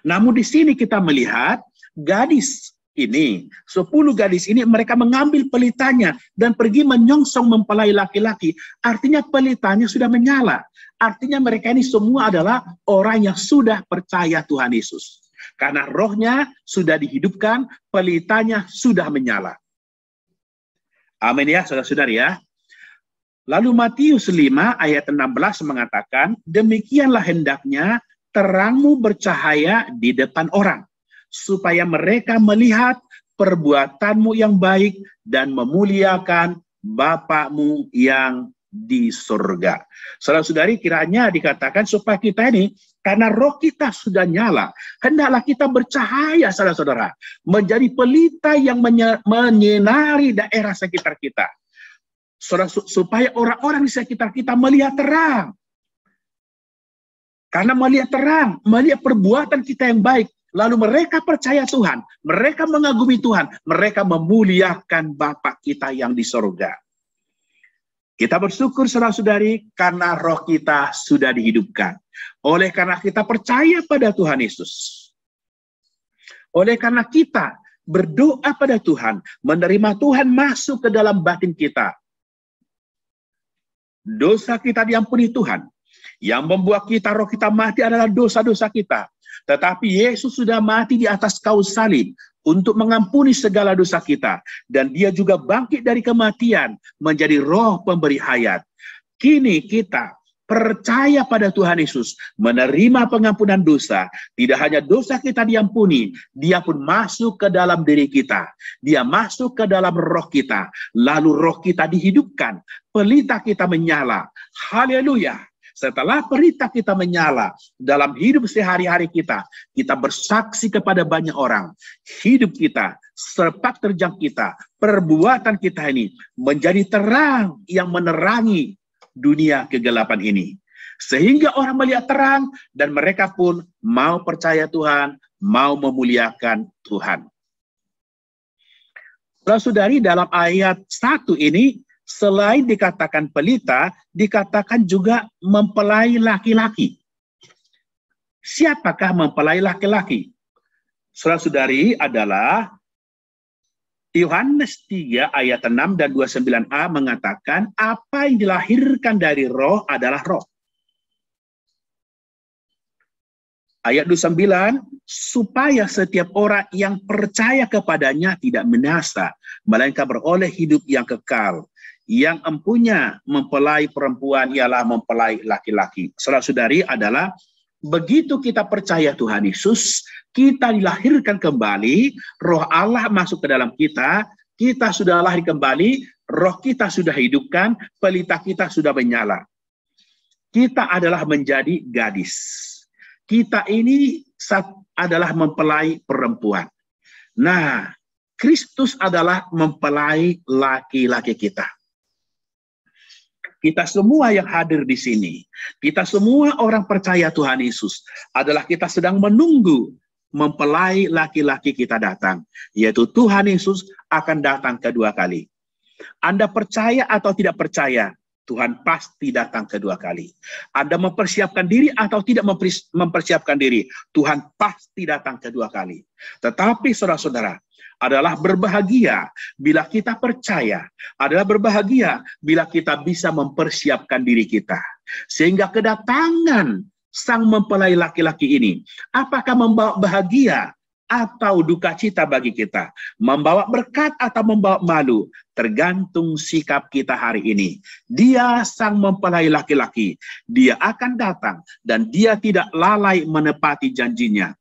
Namun di sini kita melihat gadis ini, 10 gadis ini mereka mengambil pelitanya dan pergi menyongsong mempelai laki-laki. Artinya pelitanya sudah menyala. Artinya mereka ini semua adalah orang yang sudah percaya Tuhan Yesus. Karena rohnya sudah dihidupkan, pelitanya sudah menyala. Amin ya, saudara-saudari ya. Lalu Matius 5 ayat 16 mengatakan, demikianlah hendaknya terangmu bercahaya di depan orang, supaya mereka melihat perbuatanmu yang baik dan memuliakan Bapakmu yang di surga. Saudara-saudari, kiranya dikatakan supaya kita ini, karena roh kita sudah nyala, hendaklah kita bercahaya, saudara-saudara, menjadi pelita yang menyinari daerah sekitar kita. Supaya orang-orang di sekitar kita melihat terang. Karena melihat terang, melihat perbuatan kita yang baik, lalu mereka percaya Tuhan, mereka mengagumi Tuhan, mereka memuliakan Bapa kita yang di surga. Kita bersyukur saudara-saudari karena roh kita sudah dihidupkan. Oleh karena kita percaya pada Tuhan Yesus. Oleh karena kita berdoa pada Tuhan, menerima Tuhan masuk ke dalam batin kita. Dosa kita diampuni Tuhan. Yang membuat kita, roh kita mati adalah dosa-dosa kita. Tetapi Yesus sudah mati di atas kayu salib untuk mengampuni segala dosa kita. Dan dia juga bangkit dari kematian menjadi roh pemberi hayat. Kini kita percaya pada Tuhan Yesus, menerima pengampunan dosa. Tidak hanya dosa kita diampuni, dia pun masuk ke dalam diri kita. Dia masuk ke dalam roh kita. Lalu roh kita dihidupkan. Pelita kita menyala. Haleluya. Setelah pelita kita menyala dalam hidup sehari-hari kita bersaksi kepada banyak orang. Hidup kita, sepak terjang kita, perbuatan kita ini menjadi terang yang menerangi dunia kegelapan ini. Sehingga orang melihat terang dan mereka pun mau percaya Tuhan, mau memuliakan Tuhan. Saudara-saudari, dalam ayat 1 ini, selain dikatakan pelita, dikatakan juga mempelai laki-laki. Siapakah mempelai laki-laki? Saudara-saudari, adalah Yohanes 3 ayat 6 dan 29a mengatakan apa yang dilahirkan dari roh adalah roh. Ayat 29, supaya setiap orang yang percaya kepadanya tidak binasa, melainkan beroleh hidup yang kekal. Yang empunya mempelai perempuan ialah mempelai laki-laki. Saudara-saudari, adalah begitu kita percaya Tuhan Yesus, kita dilahirkan kembali, roh Allah masuk ke dalam kita, kita sudah lahir kembali, roh kita sudah hidupkan, pelita kita sudah menyala. Kita adalah menjadi gadis. Kita ini adalah mempelai perempuan. Nah, Kristus adalah mempelai laki-laki kita. Kita semua yang hadir di sini, kita semua orang percaya Tuhan Yesus, adalah kita sedang menunggu mempelai laki-laki kita datang, yaitu Tuhan Yesus akan datang kedua kali. Anda percaya atau tidak percaya, Tuhan pasti datang kedua kali. Anda mempersiapkan diri atau tidak mempersiapkan diri, Tuhan pasti datang kedua kali. Tetapi saudara-saudara, adalah berbahagia bila kita percaya, adalah berbahagia bila kita bisa mempersiapkan diri kita. Sehingga kedatangan sang mempelai laki-laki ini, apakah membawa bahagia atau duka cita bagi kita, membawa berkat atau membawa malu, tergantung sikap kita hari ini. Dia sang mempelai laki-laki, dia akan datang dan dia tidak lalai menepati janjinya.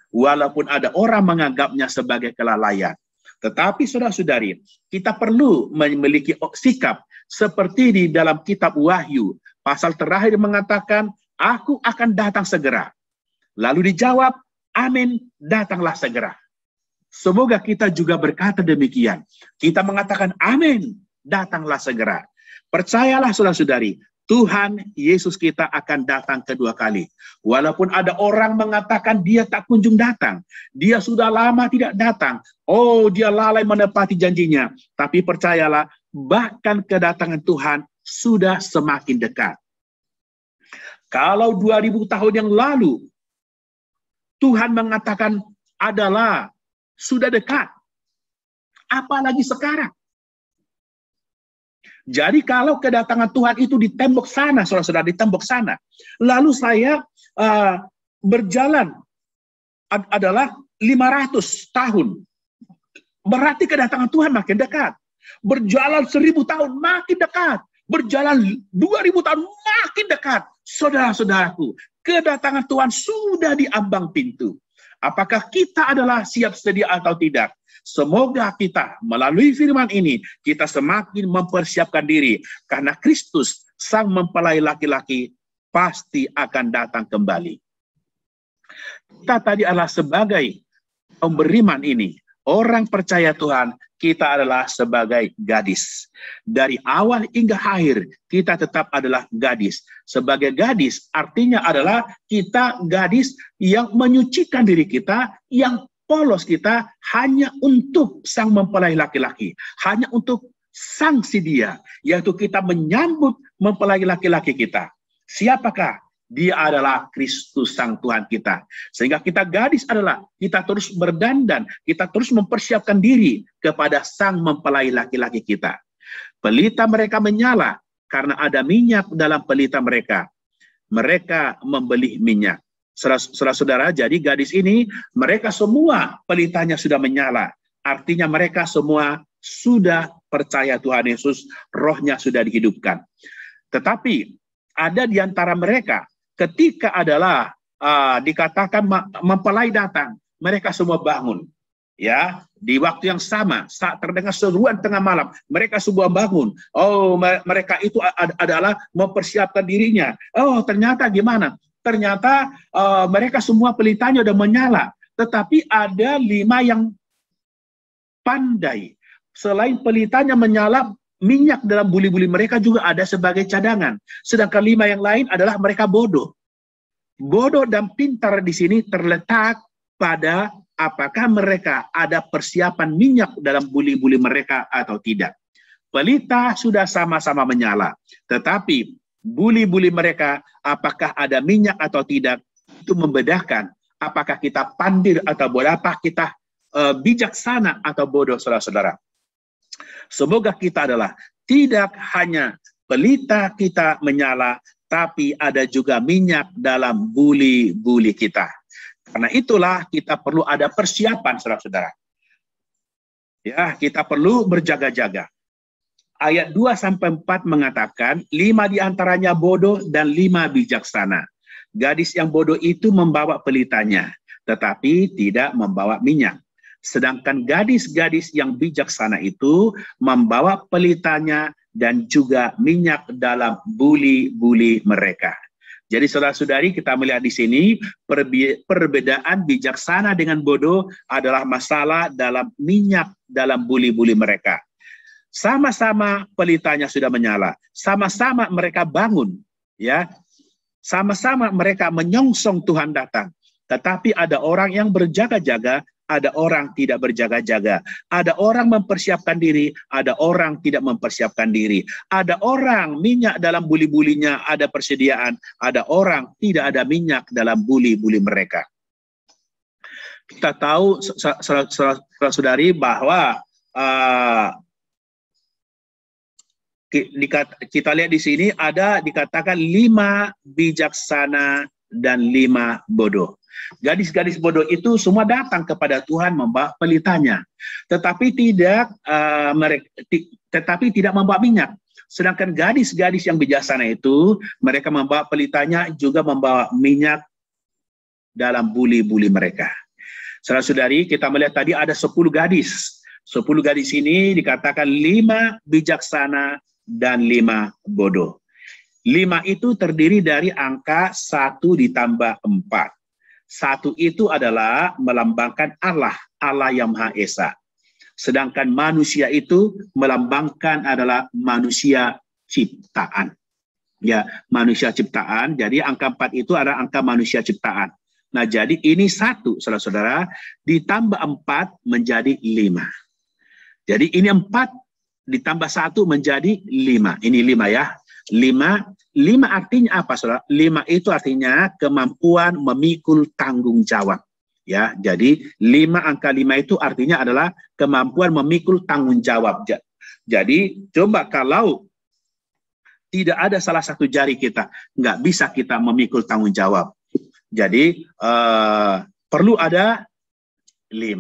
Walaupun ada orang menganggapnya sebagai kelalaian. Tetapi saudara-saudari, kita perlu memiliki sikap seperti di dalam kitab Wahyu. Pasal terakhir mengatakan, aku akan datang segera. Lalu dijawab, amin, datanglah segera. Semoga kita juga berkata demikian. Kita mengatakan, amin, datanglah segera. Percayalah saudara-saudari, Tuhan Yesus kita akan datang kedua kali. Walaupun ada orang mengatakan dia tak kunjung datang. Dia sudah lama tidak datang. Oh, dia lalai menepati janjinya. Tapi percayalah, bahkan kedatangan Tuhan sudah semakin dekat. Kalau 2000 tahun yang lalu, Tuhan mengatakan adalah sudah dekat. apalagi sekarang. Jadi kalau kedatangan Tuhan itu di tembok sana, saudara-saudara, di tembok sana, lalu saya berjalan adalah 500 tahun, berarti kedatangan Tuhan makin dekat. Berjalan 1000 tahun makin dekat, berjalan 2000 tahun makin dekat. Saudara-saudaraku, kedatangan Tuhan sudah di ambang pintu. Apakah kita adalah siap sedia atau tidak? Semoga kita melalui firman ini, kita semakin mempersiapkan diri. Karena Kristus, sang mempelai laki-laki, pasti akan datang kembali. Kita tadi adalah sebagai pemberiman ini, orang percaya Tuhan, kita adalah sebagai gadis. Dari awal hingga akhir, kita tetap adalah gadis. Sebagai gadis, artinya adalah kita gadis yang menyucikan diri kita, yang polos kita hanya untuk sang mempelai laki-laki. Hanya untuk sang si dia, yaitu kita menyambut mempelai laki-laki kita. Siapakah? Dia adalah Kristus sang Tuhan kita. Sehingga kita gadis adalah kita terus berdandan, kita terus mempersiapkan diri kepada sang mempelai laki-laki kita. Pelita mereka menyala karena ada minyak dalam pelita mereka. Mereka membeli minyak. Saudara-saudara, jadi gadis ini mereka semua pelitanya sudah menyala. Artinya mereka semua sudah percaya Tuhan Yesus, rohnya sudah dihidupkan. Tetapi ada di antara mereka ketika adalah dikatakan mempelai datang, mereka semua bangun. Ya, di waktu yang sama saat terdengar seruan tengah malam, mereka semua bangun. Oh, mereka itu adalah mempersiapkan dirinya. Oh, ternyata gimana? Ternyata mereka semua pelitanya sudah menyala. Tetapi ada 5 yang pandai. Selain pelitanya menyala, minyak dalam buli-buli mereka juga ada sebagai cadangan. Sedangkan 5 yang lain adalah mereka bodoh. Bodoh dan pintar di sini terletak pada apakah mereka ada persiapan minyak dalam buli-buli mereka atau tidak. Pelita sudah sama-sama menyala. Tetapi buli-buli mereka apakah ada minyak atau tidak, itu membedakan apakah kita pandir atau bodoh, apakah kita bijaksana atau bodoh, saudara-saudara. Semoga kita adalah tidak hanya pelita kita menyala, tapi ada juga minyak dalam buli-buli kita. Karena itulah kita perlu ada persiapan, saudara-saudara. Ya, kita perlu berjaga-jaga. Ayat 2-4 mengatakan, 5 diantaranya bodoh dan 5 bijaksana. Gadis yang bodoh itu membawa pelitanya, tetapi tidak membawa minyak. Sedangkan gadis-gadis yang bijaksana itu membawa pelitanya dan juga minyak dalam buli-buli mereka. Jadi saudara-saudari, kita melihat di sini perbedaan bijaksana dengan bodoh adalah masalah dalam minyak dalam buli-buli mereka. Sama-sama pelitanya sudah menyala, sama-sama mereka bangun, ya, sama-sama mereka menyongsong Tuhan datang. Tetapi ada orang yang berjaga-jaga, ada orang tidak berjaga-jaga. Ada orang mempersiapkan diri, ada orang tidak mempersiapkan diri. Ada orang minyak dalam buli-bulinya, ada persediaan. Ada orang tidak ada minyak dalam buli-buli mereka. Kita tahu, saudari, bahwa kita lihat di sini ada dikatakan 5 bijaksana dan 5 bodoh. Gadis-gadis bodoh itu semua datang kepada Tuhan membawa pelitanya, tetapi tidak membawa minyak. Sedangkan gadis-gadis yang bijaksana itu mereka membawa pelitanya juga membawa minyak dalam buli-buli mereka. Saudara-saudari, kita melihat tadi ada 10 gadis. 10 gadis ini dikatakan 5 bijaksana dan 5 bodoh. 5 itu terdiri dari angka 1 ditambah 4. 1 itu adalah melambangkan Allah, Allah yang Maha Esa. Sedangkan manusia itu melambangkan adalah manusia ciptaan. Ya, manusia ciptaan. Jadi angka 4 itu adalah angka manusia ciptaan. Nah, jadi ini 1, saudara-saudara, ditambah 4 menjadi 5. Jadi ini 4 ditambah 1 menjadi 5. Ini 5 ya. 5 artinya apa, saudara? 5 itu artinya kemampuan memikul tanggung jawab. Ya, jadi 5 angka 5 itu artinya adalah kemampuan memikul tanggung jawab. Jadi coba kalau tidak ada salah satu jari kita, nggak bisa kita memikul tanggung jawab. Jadi perlu ada 5.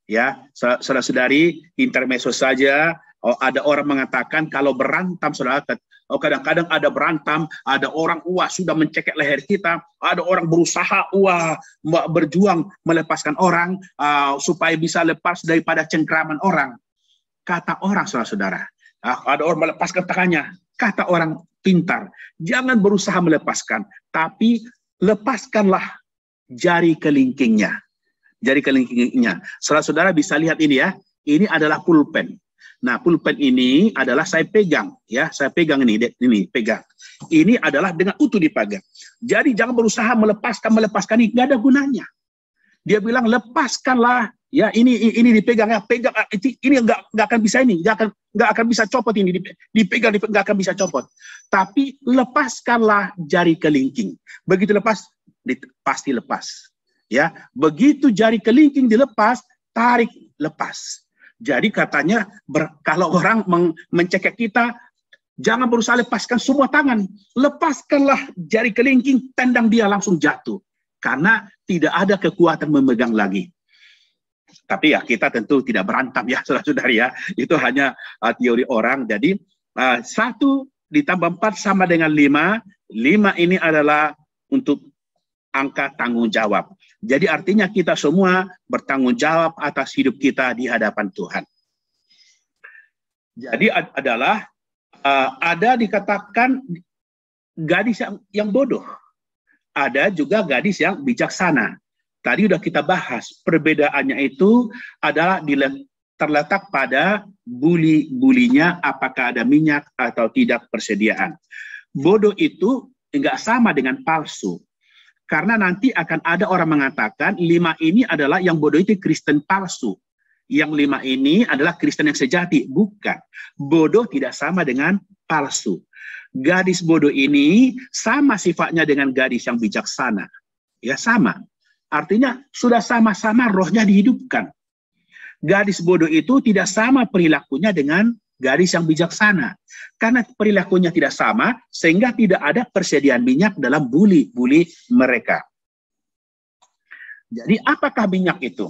Ya, saudara-saudari, intermezzo saja. Ada orang mengatakan kalau berantem, saudara, kadang-kadang ada berantem, ada orang sudah mencekik leher kita, ada orang berusaha berjuang melepaskan orang supaya bisa lepas daripada cengkraman orang. Kata orang, saudara-saudara, ada orang melepaskan tangannya. Kata orang pintar, jangan berusaha melepaskan, tapi lepaskanlah jari kelingkingnya. Jari kelingkingnya. Saudara-saudara bisa lihat ini ya, ini adalah pulpen. Nah, pulpen ini adalah saya pegang, ya, saya pegang ini pegang. Ini adalah dengan utuh dipegang. Jadi jangan berusaha melepaskan ini, nggak ada gunanya. Dia bilang lepaskanlah, ya, ini dipegang, ya, pegang, ini nggak akan bisa nggak akan bisa copot ini, dipegang nggak akan bisa copot. Tapi lepaskanlah jari kelingking. Begitu lepas, pasti lepas. Ya, begitu jari kelingking dilepas, tarik, lepas. Jadi katanya kalau orang mencekik kita, jangan berusaha lepaskan semua tangan. Lepaskanlah jari kelingking, tendang dia langsung jatuh. Karena tidak ada kekuatan memegang lagi. Tapi ya kita tentu tidak berantem ya saudara-saudari ya. Itu hanya teori orang. Jadi 1 ditambah 4 sama dengan 5. 5 ini adalah untuk angka tanggung jawab. Jadi artinya kita semua bertanggung jawab atas hidup kita di hadapan Tuhan. Jadi adalah ada dikatakan gadis yang bodoh. Ada juga gadis yang bijaksana. Tadi udah kita bahas, perbedaannya itu adalah terletak pada bulinya apakah ada minyak atau tidak persediaan. Bodoh itu enggak sama dengan palsu. Karena nanti akan ada orang mengatakan 5 ini adalah yang bodoh itu Kristen palsu. Yang 5 ini adalah Kristen yang sejati. Bukan. Bodoh tidak sama dengan palsu. Gadis bodoh ini sama sifatnya dengan gadis yang bijaksana. Ya, sama. Artinya sudah sama-sama rohnya dihidupkan. Gadis bodoh itu tidak sama perilakunya dengan gadis yang bijaksana. Karena perilakunya tidak sama, sehingga tidak ada persediaan minyak dalam buli-buli mereka. Jadi apakah minyak itu?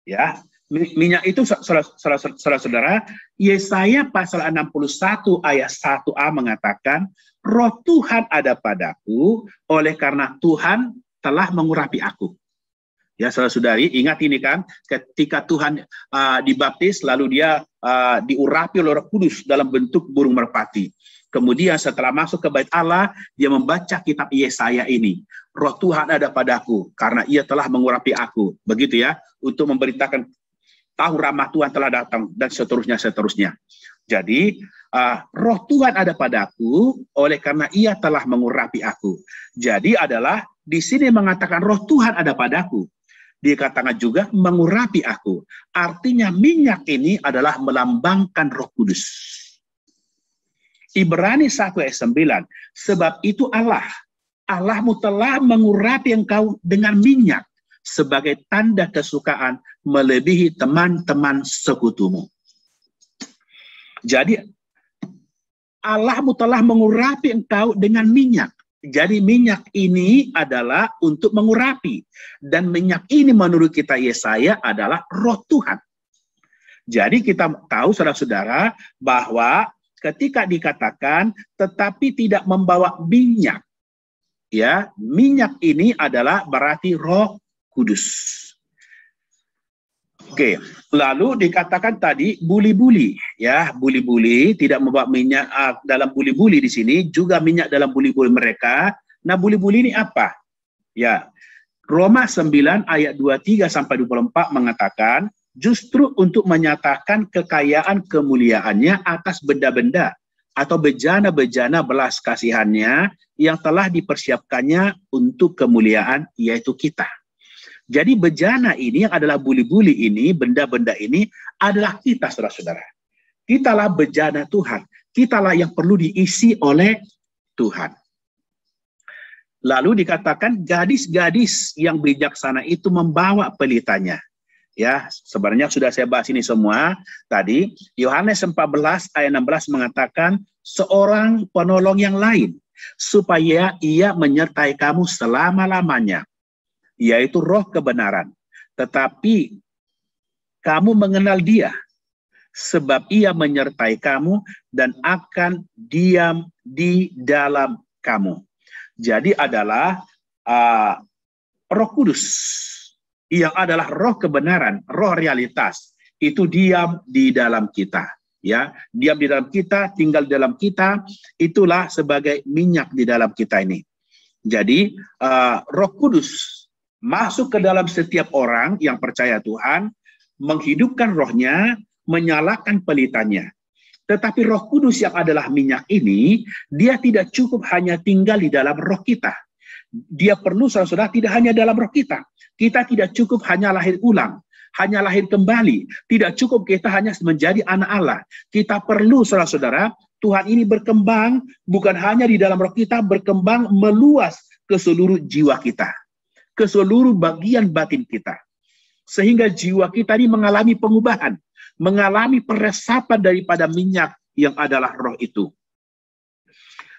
Ya, minyak itu saudara-saudara, Yesaya pasal 61 ayat 1a mengatakan, Roh Tuhan ada padaku, oleh karena Tuhan telah mengurapi aku. Ya, saudara-saudari, ingat ini kan, ketika Tuhan dibaptis, lalu dia diurapi oleh Roh Kudus dalam bentuk burung merpati. Kemudian setelah masuk ke bait Allah, dia membaca kitab Yesaya ini. Roh Tuhan ada padaku, karena ia telah mengurapi aku. Begitu ya, untuk memberitakan tahu rahmat Tuhan telah datang, dan seterusnya. Jadi, Roh Tuhan ada padaku, oleh karena ia telah mengurapi aku. Jadi adalah, di sini mengatakan Roh Tuhan ada padaku. Dikatakan juga mengurapi aku. Artinya minyak ini adalah melambangkan Roh Kudus. Ibrani 1 ayat 9. Sebab itu Allahmu telah mengurapi engkau dengan minyak sebagai tanda kesukaan melebihi teman-teman sekutumu. Jadi Allahmu telah mengurapi engkau dengan minyak. Jadi minyak ini adalah untuk mengurapi. Dan minyak ini menurut kita Yesaya adalah Roh Tuhan. Jadi kita tahu saudara-saudara bahwa ketika dikatakan tetapi tidak membawa minyak. Ya, minyak ini adalah berarti Roh Kudus. Oke, lalu dikatakan tadi buli-buli, ya, buli-buli tidak membawa minyak dalam buli-buli di sini, juga minyak dalam buli-buli mereka. Nah, buli-buli ini apa? Ya, Roma 9 ayat 23 sampai 24 mengatakan, justru untuk menyatakan kekayaan kemuliaannya atas benda-benda atau bejana-bejana belas kasihannya yang telah dipersiapkannya untuk kemuliaan, yaitu kita. Jadi bejana ini yang adalah buli-buli ini, benda-benda ini adalah kita, saudara-saudara. Kitalah bejana Tuhan. Kitalah yang perlu diisi oleh Tuhan. Lalu dikatakan gadis-gadis yang bijaksana itu membawa pelitanya. Ya, sebenarnya sudah saya bahas ini semua tadi. Yohanes 14 ayat 16 mengatakan seorang penolong yang lain supaya ia menyertai kamu selama-lamanya, yaitu Roh kebenaran. Tetapi kamu mengenal Dia, sebab Ia menyertai kamu dan akan diam di dalam kamu. Jadi adalah Roh Kudus yang adalah Roh kebenaran, Roh realitas, itu diam di dalam kita. Ya, diam di dalam kita, tinggal di dalam kita, itulah sebagai minyak di dalam kita ini. Jadi Roh Kudus masuk ke dalam setiap orang yang percaya Tuhan, menghidupkan rohnya, menyalakan pelitanya. Tetapi Roh Kudus yang adalah minyak ini, dia tidak cukup hanya tinggal di dalam roh kita. Dia perlu, saudara-saudara, tidak hanya dalam roh kita. Kita tidak cukup hanya lahir ulang, hanya lahir kembali. Tidak cukup kita hanya menjadi anak Allah. Kita perlu, saudara-saudara, Tuhan ini berkembang, bukan hanya di dalam roh kita, berkembang meluas ke seluruh jiwa kita, ke seluruh bagian batin kita. Sehingga jiwa kita ini mengalami pengubahan, mengalami peresapan daripada minyak yang adalah roh itu.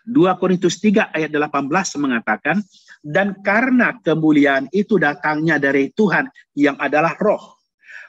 2 Korintus 3 ayat 18 mengatakan, dan karena kemuliaan itu datangnya dari Tuhan yang adalah roh,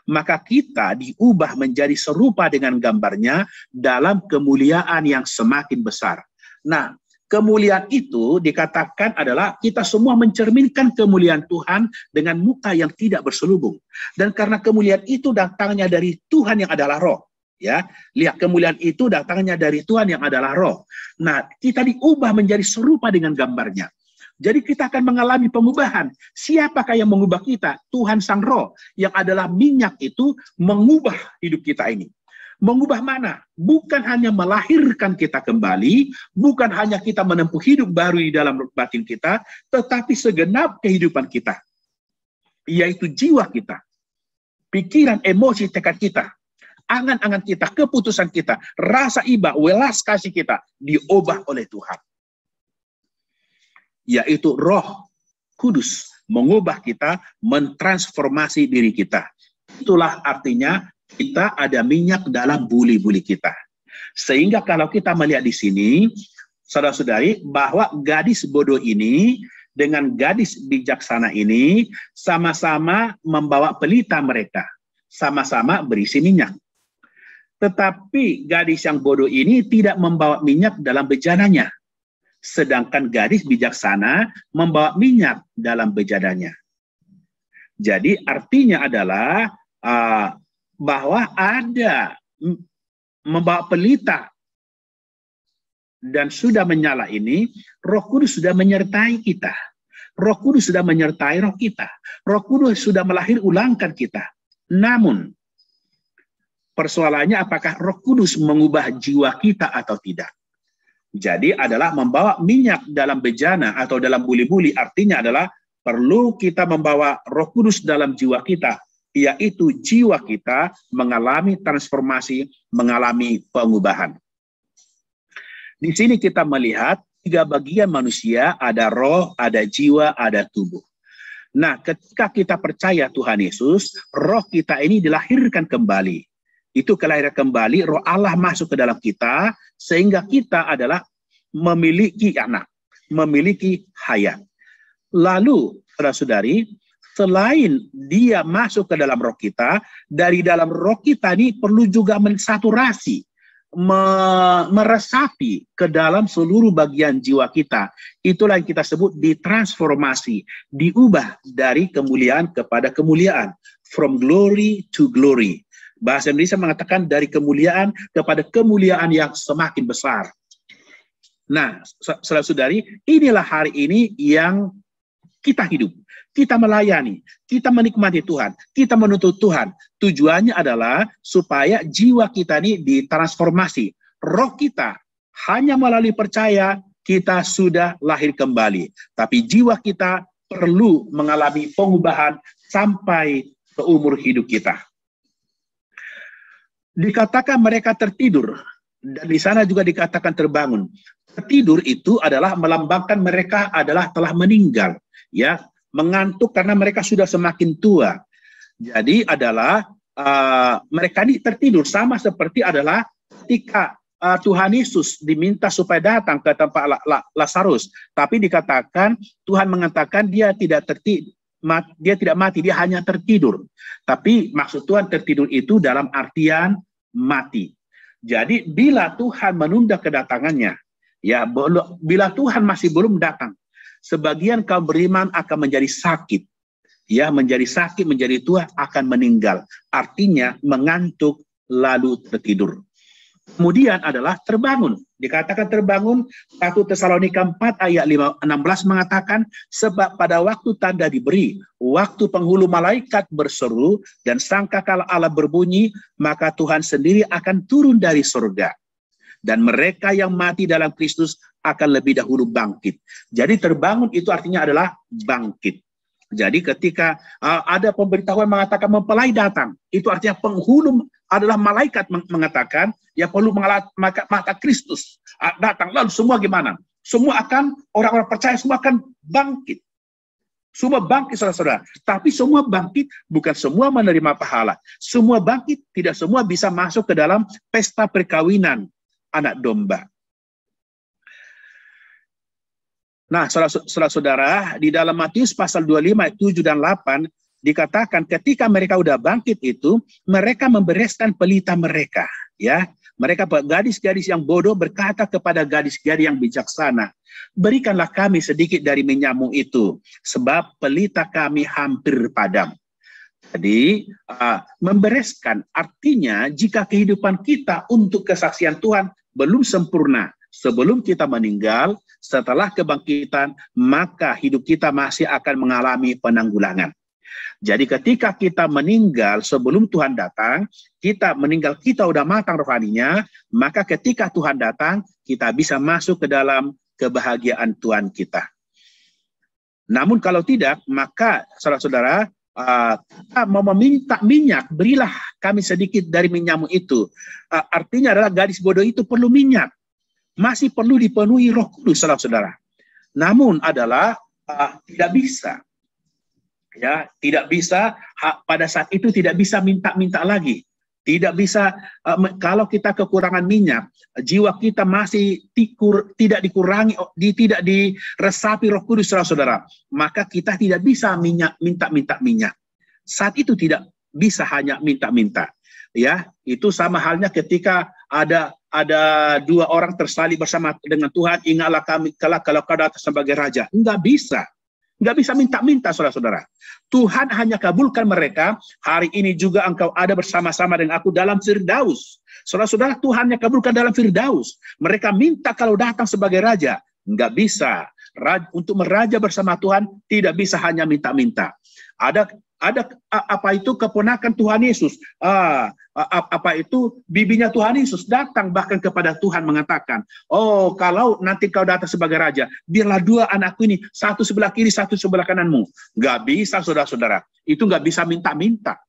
maka kita diubah menjadi serupa dengan gambarnya dalam kemuliaan yang semakin besar. Nah, kemuliaan itu dikatakan adalah kita semua mencerminkan kemuliaan Tuhan dengan muka yang tidak berselubung. Dan karena kemuliaan itu datangnya dari Tuhan yang adalah roh. Ya, lihat, kemuliaan itu datangnya dari Tuhan yang adalah roh. Nah, kita diubah menjadi serupa dengan gambarnya. Jadi kita akan mengalami pengubahan. Siapakah yang mengubah kita? Tuhan Sang Roh yang adalah minyak itu mengubah hidup kita ini. Mengubah mana? Bukan hanya melahirkan kita kembali, bukan hanya kita menempuh hidup baru di dalam batin kita, tetapi segenap kehidupan kita, yaitu jiwa kita, pikiran, emosi, tekad kita, angan-angan kita, keputusan kita, rasa iba, welas kasih kita diubah oleh Tuhan. Yaitu Roh Kudus mengubah kita, mentransformasi diri kita. Itulah artinya kita ada minyak dalam buli-buli kita. Sehingga kalau kita melihat di sini, saudara-saudari, bahwa gadis bodoh ini dengan gadis bijaksana ini sama-sama membawa pelita mereka, sama-sama berisi minyak. Tetapi gadis yang bodoh ini tidak membawa minyak dalam bejananya, sedangkan gadis bijaksana membawa minyak dalam bejananya. Jadi artinya adalah bahwa ada membawa pelita dan sudah menyala ini, Roh Kudus sudah menyertai kita. Roh Kudus sudah menyertai roh kita. Roh Kudus sudah melahir ulangkan kita. Namun, persoalannya apakah Roh Kudus mengubah jiwa kita atau tidak? Jadi adalah membawa minyak dalam bejana atau dalam buli-buli, artinya adalah perlu kita membawa Roh Kudus dalam jiwa kita, yaitu jiwa kita mengalami transformasi, mengalami pengubahan. Di sini kita melihat 3 bagian manusia, ada roh, ada jiwa, ada tubuh. Nah, ketika kita percaya Tuhan Yesus, roh kita ini dilahirkan kembali. Itu kelahiran kembali, roh Allah masuk ke dalam kita, sehingga kita adalah memiliki anak, memiliki hayat. Lalu, saudara-saudari, selain dia masuk ke dalam roh kita, dari dalam roh kita ini perlu juga mensaturasi, meresapi ke dalam seluruh bagian jiwa kita. Itulah yang kita sebut ditransformasi, diubah dari kemuliaan kepada kemuliaan, from glory to glory. Bahasa Indonesia mengatakan dari kemuliaan kepada kemuliaan yang semakin besar. Nah, saudara-saudari, inilah hari ini yang kita hidup, kita melayani, kita menikmati Tuhan, kita menuntut Tuhan. Tujuannya adalah supaya jiwa kita ini ditransformasi. Roh kita hanya melalui percaya kita sudah lahir kembali. Tapi jiwa kita perlu mengalami pengubahan sampai ke umur hidup kita. Dikatakan mereka tertidur Dan di sana juga dikatakan terbangun. Tertidur itu adalah melambangkan mereka adalah telah meninggal, ya, mengantuk karena mereka sudah semakin tua. Jadi adalah mereka ini tertidur, sama seperti adalah ketika Tuhan Yesus diminta supaya datang ke tempat Lazarus, tapi dikatakan Tuhan mengatakan dia tidak mati, dia hanya tertidur. Tapi maksud Tuhan tertidur itu dalam artian mati. Jadi bila Tuhan menunda kedatangannya, ya, bila Tuhan masih belum datang, sebagian kaum beriman akan menjadi sakit, ya, menjadi sakit, menjadi tua, akan meninggal. Artinya mengantuk lalu tertidur. Kemudian adalah terbangun. Dikatakan terbangun, 1 Tesalonika 4 ayat 16 mengatakan, sebab pada waktu tanda diberi, waktu penghulu malaikat berseru, dan sangkakala Allah berbunyi, maka Tuhan sendiri akan turun dari surga. Dan mereka yang mati dalam Kristus akan lebih dahulu bangkit. Jadi terbangun itu artinya adalah bangkit. Jadi ketika ada pemberitahuan mengatakan mempelai datang, itu artinya penghulu adalah malaikat mengatakan, ya perlu maka Kristus datang. Lalu semua gimana? Semua akan, orang-orang percaya semua akan bangkit. Semua bangkit, saudara-saudara. Tapi semua bangkit, bukan semua menerima pahala. Semua bangkit, tidak semua bisa masuk ke dalam pesta perkawinan anak domba. Nah, saudara-saudara, di dalam Matius pasal 25, 7 dan 8, dikatakan ketika mereka udah bangkit itu, mereka membereskan pelita mereka. Ya, mereka gadis-gadis yang bodoh berkata kepada gadis-gadis yang bijaksana, berikanlah kami sedikit dari minyakmu itu, sebab pelita kami hampir padam. Jadi, membereskan artinya jika kehidupan kita untuk kesaksian Tuhan belum sempurna, sebelum kita meninggal, setelah kebangkitan, maka hidup kita masih akan mengalami penanggulangan. Jadi ketika kita meninggal sebelum Tuhan datang, kita udah matang rohaninya, maka ketika Tuhan datang, kita bisa masuk ke dalam kebahagiaan Tuhan kita. Namun kalau tidak, maka saudara-saudara, kita mau meminta minyak, berilah kami sedikit dari minyakmu itu. Artinya adalah gadis bodoh itu perlu minyak. Masih perlu dipenuhi Roh Kudus, saudara-saudara. Namun adalah tidak bisa. Ya, tidak bisa pada saat itu tidak bisa minta-minta lagi. Tidak bisa kalau kita kekurangan minyak, jiwa kita masih tidak dikurangi, tidak diresapi Roh Kudus, saudara-saudara. Maka kita tidak bisa minta-minta minyak. Saat itu tidak bisa hanya minta-minta. Ya, itu sama halnya ketika ada dua orang tersalib bersama dengan Tuhan, ingatlah kami kalau kau datang sebagai raja. Enggak bisa. Enggak bisa minta-minta, saudara-saudara. Tuhan hanya kabulkan mereka, hari ini juga engkau ada bersama-sama dengan aku dalam Firdaus. Saudara-saudara, Tuhan hanya kabulkan dalam Firdaus. Mereka minta kalau datang sebagai raja. Enggak bisa. Untuk meraja bersama Tuhan, tidak bisa hanya minta-minta. Ada apa itu keponakan Tuhan Yesus, apa itu bibinya Tuhan Yesus datang bahkan kepada Tuhan mengatakan, oh kalau nanti kau datang sebagai raja, biarlah dua anakku ini, satu sebelah kiri, satu sebelah kananmu. Nggak bisa, saudara-saudara, itu nggak bisa minta-minta.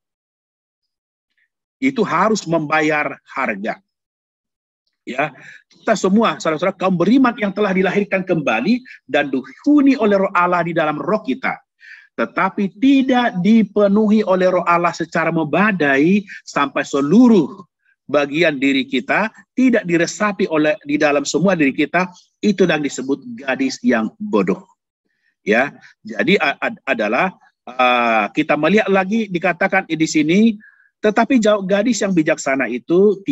Itu harus membayar harga. Ya, kita semua, saudara-saudara, kaum beriman yang telah dilahirkan kembali dan dihuni oleh Roh Allah di dalam roh kita, tetapi tidak dipenuhi oleh Roh Allah secara membadai sampai seluruh bagian diri kita tidak diresapi di dalam semua diri kita, itu yang disebut gadis yang bodoh. Ya, jadi adalah kita melihat lagi dikatakan di sini, tetapi gadis yang bijaksana itu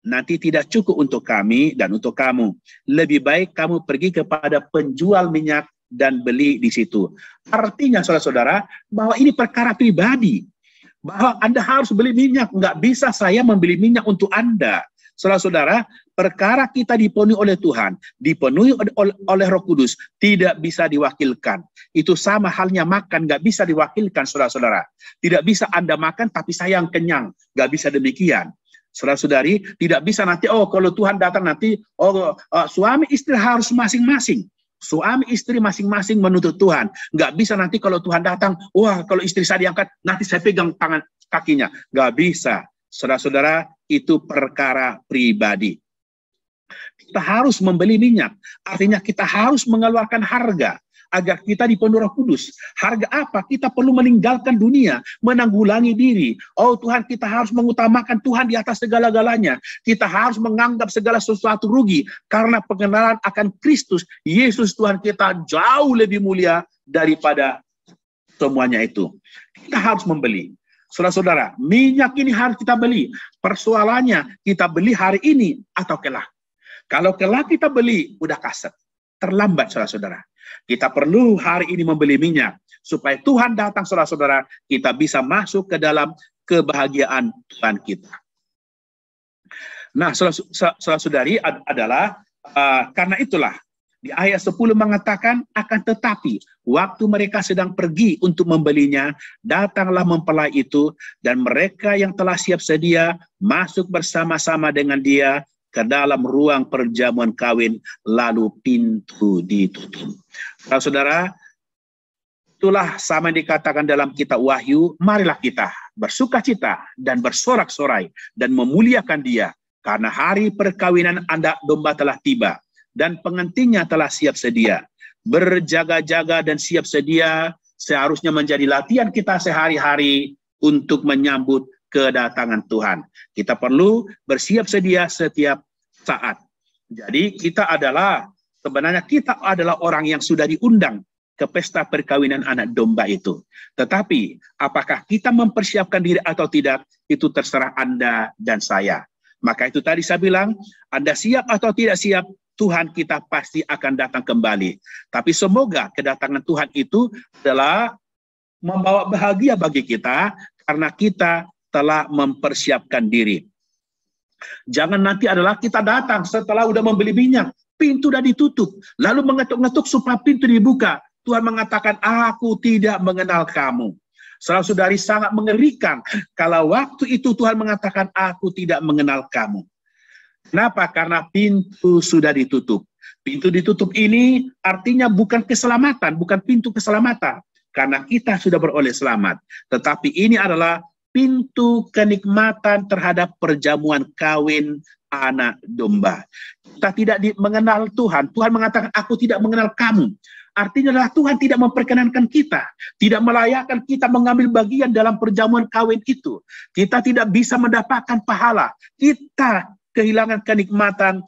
nanti tidak cukup untuk kami dan untuk kamu. Lebih baik kamu pergi kepada penjual minyak dan beli di situ. Artinya, saudara-saudara, bahwa ini perkara pribadi. Bahwa Anda harus beli minyak. Nggak bisa saya membeli minyak untuk Anda. Saudara-saudara, perkara kita dipenuhi oleh Tuhan, dipenuhi oleh Roh Kudus, tidak bisa diwakilkan. Itu sama halnya makan, nggak bisa diwakilkan, saudara-saudara. Tidak bisa Anda makan, tapi saya yang kenyang. Nggak bisa demikian. Saudara-saudari, tidak bisa nanti, kalau Tuhan datang nanti, suami istri harus masing-masing. Suami istri masing-masing menuntut Tuhan. Nggak bisa nanti kalau Tuhan datang, wah kalau istri saya diangkat, nanti saya pegang tangan kakinya. Nggak bisa. Saudara-saudara, itu perkara pribadi. Kita harus membeli minyak. Artinya kita harus mengeluarkan harga agar kita dipenuhi Roh Kudus. Harga apa? Kita perlu meninggalkan dunia, menanggulangi diri. Oh Tuhan, kita harus mengutamakan Tuhan di atas segala-galanya. Kita harus menganggap segala sesuatu rugi karena pengenalan akan Kristus, Yesus Tuhan kita jauh lebih mulia daripada semuanya itu. Kita harus membeli. Saudara-saudara, minyak ini harus kita beli. Persoalannya, kita beli hari ini atau kelak. Kalau kelak kita beli, udah kaset. Terlambat, saudara-saudara. Kita perlu hari ini membeli minyak. Supaya Tuhan datang, saudara-saudara, kita bisa masuk ke dalam kebahagiaan Tuhan kita. Nah, saudara-saudari adalah, karena itulah, di ayat 10 mengatakan, akan tetapi, waktu mereka sedang pergi untuk membelinya, datanglah mempelai itu, dan mereka yang telah siap sedia, masuk bersama-sama dengan dia, ke dalam ruang perjamuan kawin, lalu pintu ditutup. Saudara, itulah sama yang dikatakan dalam kitab Wahyu, marilah kita bersukacita dan bersorak-sorai dan memuliakan dia, karena hari perkawinan anak domba telah tiba, dan pengantinnya telah siap sedia. Berjaga-jaga dan siap sedia seharusnya menjadi latihan kita sehari-hari untuk menyambut kedatangan Tuhan. Kita perlu bersiap sedia setiap saat. Jadi sebenarnya kita adalah orang yang sudah diundang ke pesta perkawinan anak domba itu. Tetapi apakah kita mempersiapkan diri atau tidak, itu terserah Anda dan saya. Maka itu tadi saya bilang, Anda siap atau tidak siap, Tuhan kita pasti akan datang kembali. Tapi semoga kedatangan Tuhan itu adalah membawa bahagia bagi kita, karena kita telah mempersiapkan diri. Jangan nanti adalah kita datang setelah udah membeli minyak, pintu udah ditutup, lalu mengetuk-ngetuk supaya pintu dibuka. Tuhan mengatakan, aku tidak mengenal kamu. Saudara-saudari, sangat mengerikan kalau waktu itu Tuhan mengatakan, aku tidak mengenal kamu. Kenapa? Karena pintu sudah ditutup. Pintu ditutup ini artinya bukan keselamatan, bukan pintu keselamatan, karena kita sudah beroleh selamat. Tetapi ini adalah pintu kenikmatan terhadap perjamuan kawin anak domba. Kita tidak mengenal Tuhan. Tuhan mengatakan, aku tidak mengenal kamu. Artinya adalah Tuhan tidak memperkenankan kita, tidak melayakkan kita mengambil bagian dalam perjamuan kawin itu. Kita tidak bisa mendapatkan pahala. Kita kehilangan kenikmatan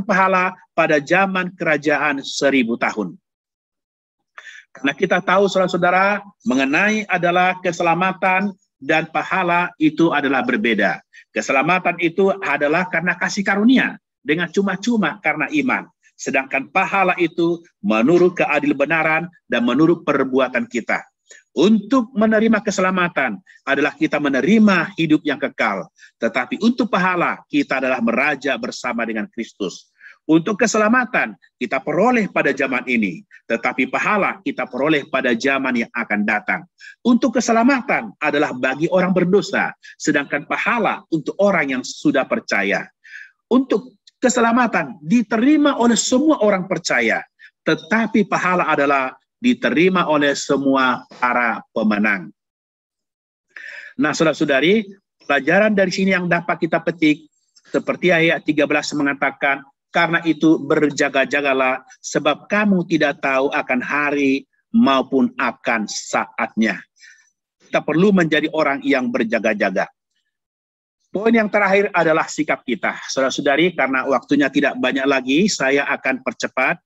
pahala pada zaman kerajaan 1000 tahun. Karena kita tahu, saudara-saudara, mengenai adalah keselamatan dan pahala itu adalah berbeda. Keselamatan itu adalah karena kasih karunia, dengan cuma-cuma karena iman. Sedangkan pahala itu menurut keadilan dan menurut perbuatan kita. Untuk menerima keselamatan adalah kita menerima hidup yang kekal. Tetapi untuk pahala, kita adalah meraja bersama dengan Kristus. Untuk keselamatan, kita peroleh pada zaman ini. Tetapi pahala, kita peroleh pada zaman yang akan datang. Untuk keselamatan adalah bagi orang berdosa. Sedangkan pahala untuk orang yang sudah percaya. Untuk keselamatan diterima oleh semua orang percaya. Tetapi pahala adalah diterima oleh semua para pemenang. Nah, saudara-saudari, pelajaran dari sini yang dapat kita petik, seperti ayat 13 mengatakan, karena itu berjaga-jagalah, sebab kamu tidak tahu akan hari maupun akan saatnya. Kita perlu menjadi orang yang berjaga-jaga. Poin yang terakhir adalah sikap kita. Saudara-saudari, karena waktunya tidak banyak lagi, saya akan percepat.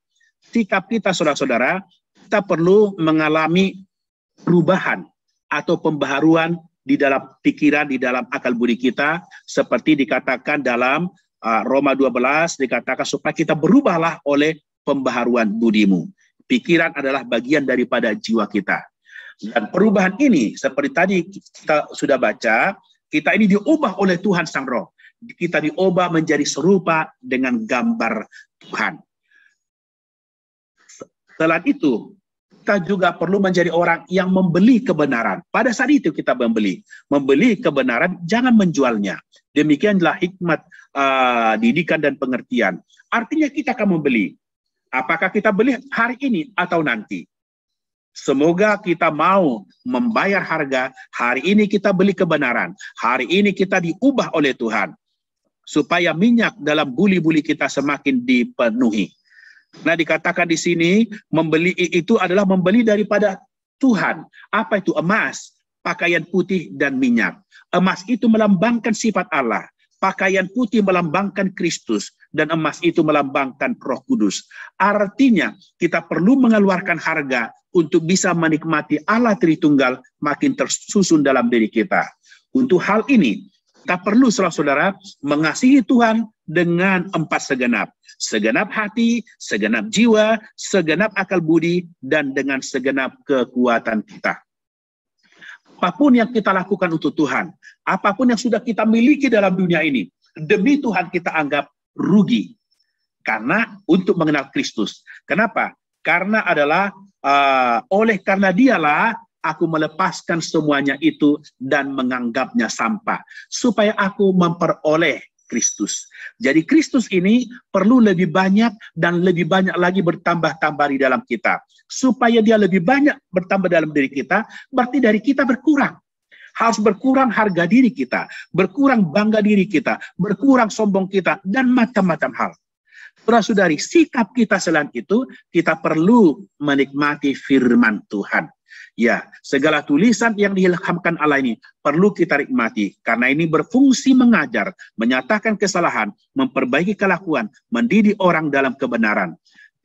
Sikap kita, saudara-saudara, kita perlu mengalami perubahan atau pembaharuan di dalam pikiran, di dalam akal budi kita, seperti dikatakan dalam Roma 12, dikatakan supaya kita berubahlah oleh pembaharuan budimu. Pikiran adalah bagian daripada jiwa kita. Dan perubahan ini, seperti tadi kita sudah baca, kita ini diubah oleh Tuhan Sang Roh. Kita diubah menjadi serupa dengan gambar Tuhan. Selain itu, kita juga perlu menjadi orang yang membeli kebenaran. Pada saat itu kita membeli kebenaran, jangan menjualnya. Demikianlah hikmat didikan dan pengertian. Artinya kita akan membeli. Apakah kita beli hari ini atau nanti? Semoga kita mau membayar harga. Hari ini kita beli kebenaran. Hari ini kita diubah oleh Tuhan. supaya minyak dalam buli-buli kita semakin dipenuhi. Nah, dikatakan di sini membeli itu adalah membeli daripada Tuhan. Apa itu? Emas, pakaian putih, dan minyak. Emas itu melambangkan sifat Allah. Pakaian putih melambangkan Kristus, dan emas itu melambangkan Roh Kudus. Artinya, kita perlu mengeluarkan harga untuk bisa menikmati Allah Tritunggal makin tersusun dalam diri kita. Untuk hal ini, kita perlu, saudara-saudara, mengasihi Tuhan dengan 4 segenap. Segenap hati, segenap jiwa, segenap akal budi, dan dengan segenap kekuatan kita. Apapun yang kita lakukan untuk Tuhan, apapun yang sudah kita miliki dalam dunia ini, demi Tuhan kita anggap rugi. Karena untuk mengenal Kristus. Kenapa? Karena adalah oleh karena dialah aku melepaskan semuanya itu dan menganggapnya sampah. Supaya aku memperoleh Kristus. Jadi Kristus ini perlu lebih banyak dan lebih banyak lagi bertambah-tambah di dalam kita. Supaya dia lebih banyak bertambah dalam diri kita, berarti dari kita berkurang. Harus berkurang harga diri kita, berkurang bangga diri kita, berkurang sombong kita, dan macam-macam hal. Saudara-saudari, sikap kita selain itu, kita perlu menikmati firman Tuhan. Ya, segala tulisan yang diilhamkan Allah ini perlu kita nikmati, karena ini berfungsi mengajar, menyatakan kesalahan, memperbaiki kelakuan, mendidik orang dalam kebenaran.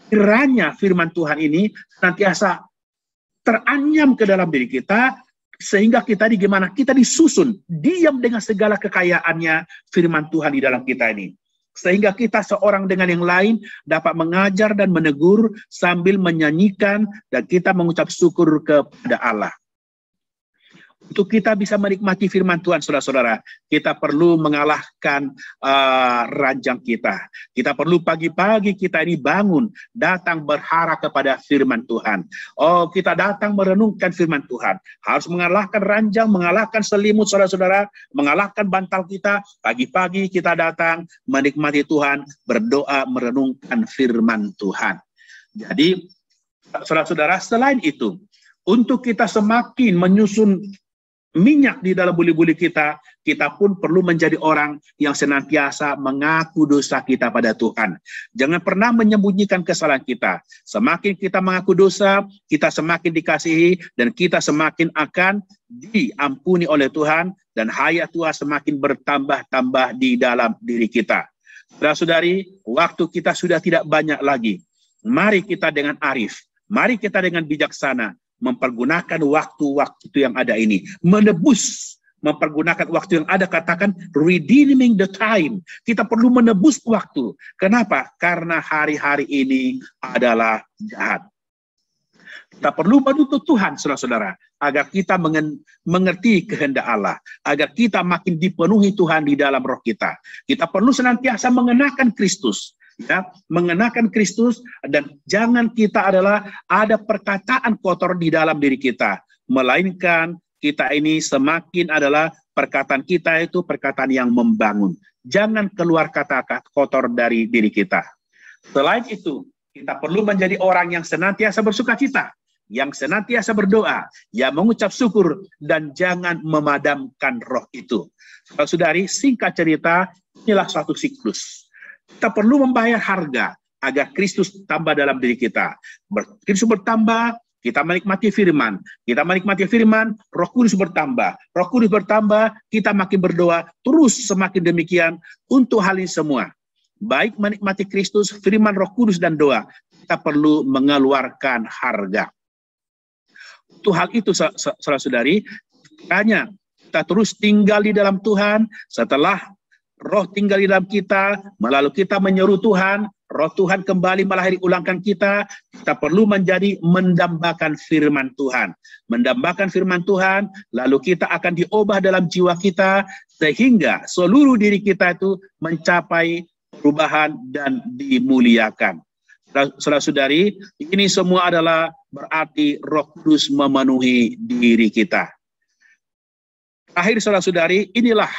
Kiranya firman Tuhan ini senantiasa teranyam ke dalam diri kita, sehingga kita kita disusun, diam dengan segala kekayaannya firman Tuhan di dalam kita ini. Sehingga kita seorang dengan yang lain dapat mengajar dan menegur sambil menyanyikan dan kita mengucap syukur kepada Allah. Untuk kita bisa menikmati firman Tuhan, saudara-saudara, kita perlu mengalahkan ranjang kita. Kita perlu pagi-pagi kita ini bangun, datang berharap kepada firman Tuhan. Oh, kita datang merenungkan firman Tuhan. Harus mengalahkan ranjang, mengalahkan selimut, saudara-saudara, mengalahkan bantal kita. Pagi-pagi kita datang menikmati Tuhan, berdoa, merenungkan firman Tuhan. Jadi, saudara-saudara, selain itu, untuk kita semakin menyusun minyak di dalam buli-buli kita, kita pun perlu menjadi orang yang senantiasa mengaku dosa kita pada Tuhan. Jangan pernah menyembunyikan kesalahan kita. Semakin kita mengaku dosa, kita semakin dikasihi, dan kita semakin akan diampuni oleh Tuhan, dan hayat Tuhan semakin bertambah-tambah di dalam diri kita. Saudara-saudari, waktu kita sudah tidak banyak lagi. Mari kita dengan arif, mari kita dengan bijaksana, mempergunakan waktu-waktu yang ada ini. Menebus, mempergunakan waktu yang ada, katakan redeeming the time. Kita perlu menebus waktu. Kenapa? Karena hari-hari ini adalah jahat. Kita perlu menuntut Tuhan, saudara-saudara, agar kita mengerti kehendak Allah, agar kita makin dipenuhi Tuhan di dalam roh kita. Kita perlu senantiasa mengenakan Kristus. Ya, mengenakan Kristus, dan jangan kita adalah ada perkataan kotor di dalam diri kita, melainkan kita ini semakin adalah perkataan kita itu perkataan yang membangun. Jangan keluar kata-kata kotor dari diri kita. Selain itu, kita perlu menjadi orang yang senantiasa bersukacita, yang senantiasa berdoa, yang mengucap syukur, dan jangan memadamkan roh itu. Saudari, singkat cerita, inilah suatu siklus. Kita perlu membayar harga agar Kristus tambah dalam diri kita. Kristus bertambah, kita menikmati firman. Kita menikmati firman, Roh Kudus bertambah. Roh Kudus bertambah, kita makin berdoa, terus semakin demikian untuk hal ini semua. Baik menikmati Kristus, firman, Roh Kudus, dan doa, kita perlu mengeluarkan harga. Untuk hal itu, saudara-saudari, hanya kita terus tinggal di dalam Tuhan. Setelah Roh tinggal di dalam kita, melalui kita menyeru Tuhan, Roh Tuhan kembali melahirkan ulangkan kita. Kita perlu menjadi mendambakan firman Tuhan. Mendambakan firman Tuhan, lalu kita akan diubah dalam jiwa kita, sehingga seluruh diri kita itu mencapai perubahan dan dimuliakan. Saudara-saudari, ini semua adalah berarti Roh Kudus memenuhi diri kita. Terakhir, saudara-saudari, ini adalah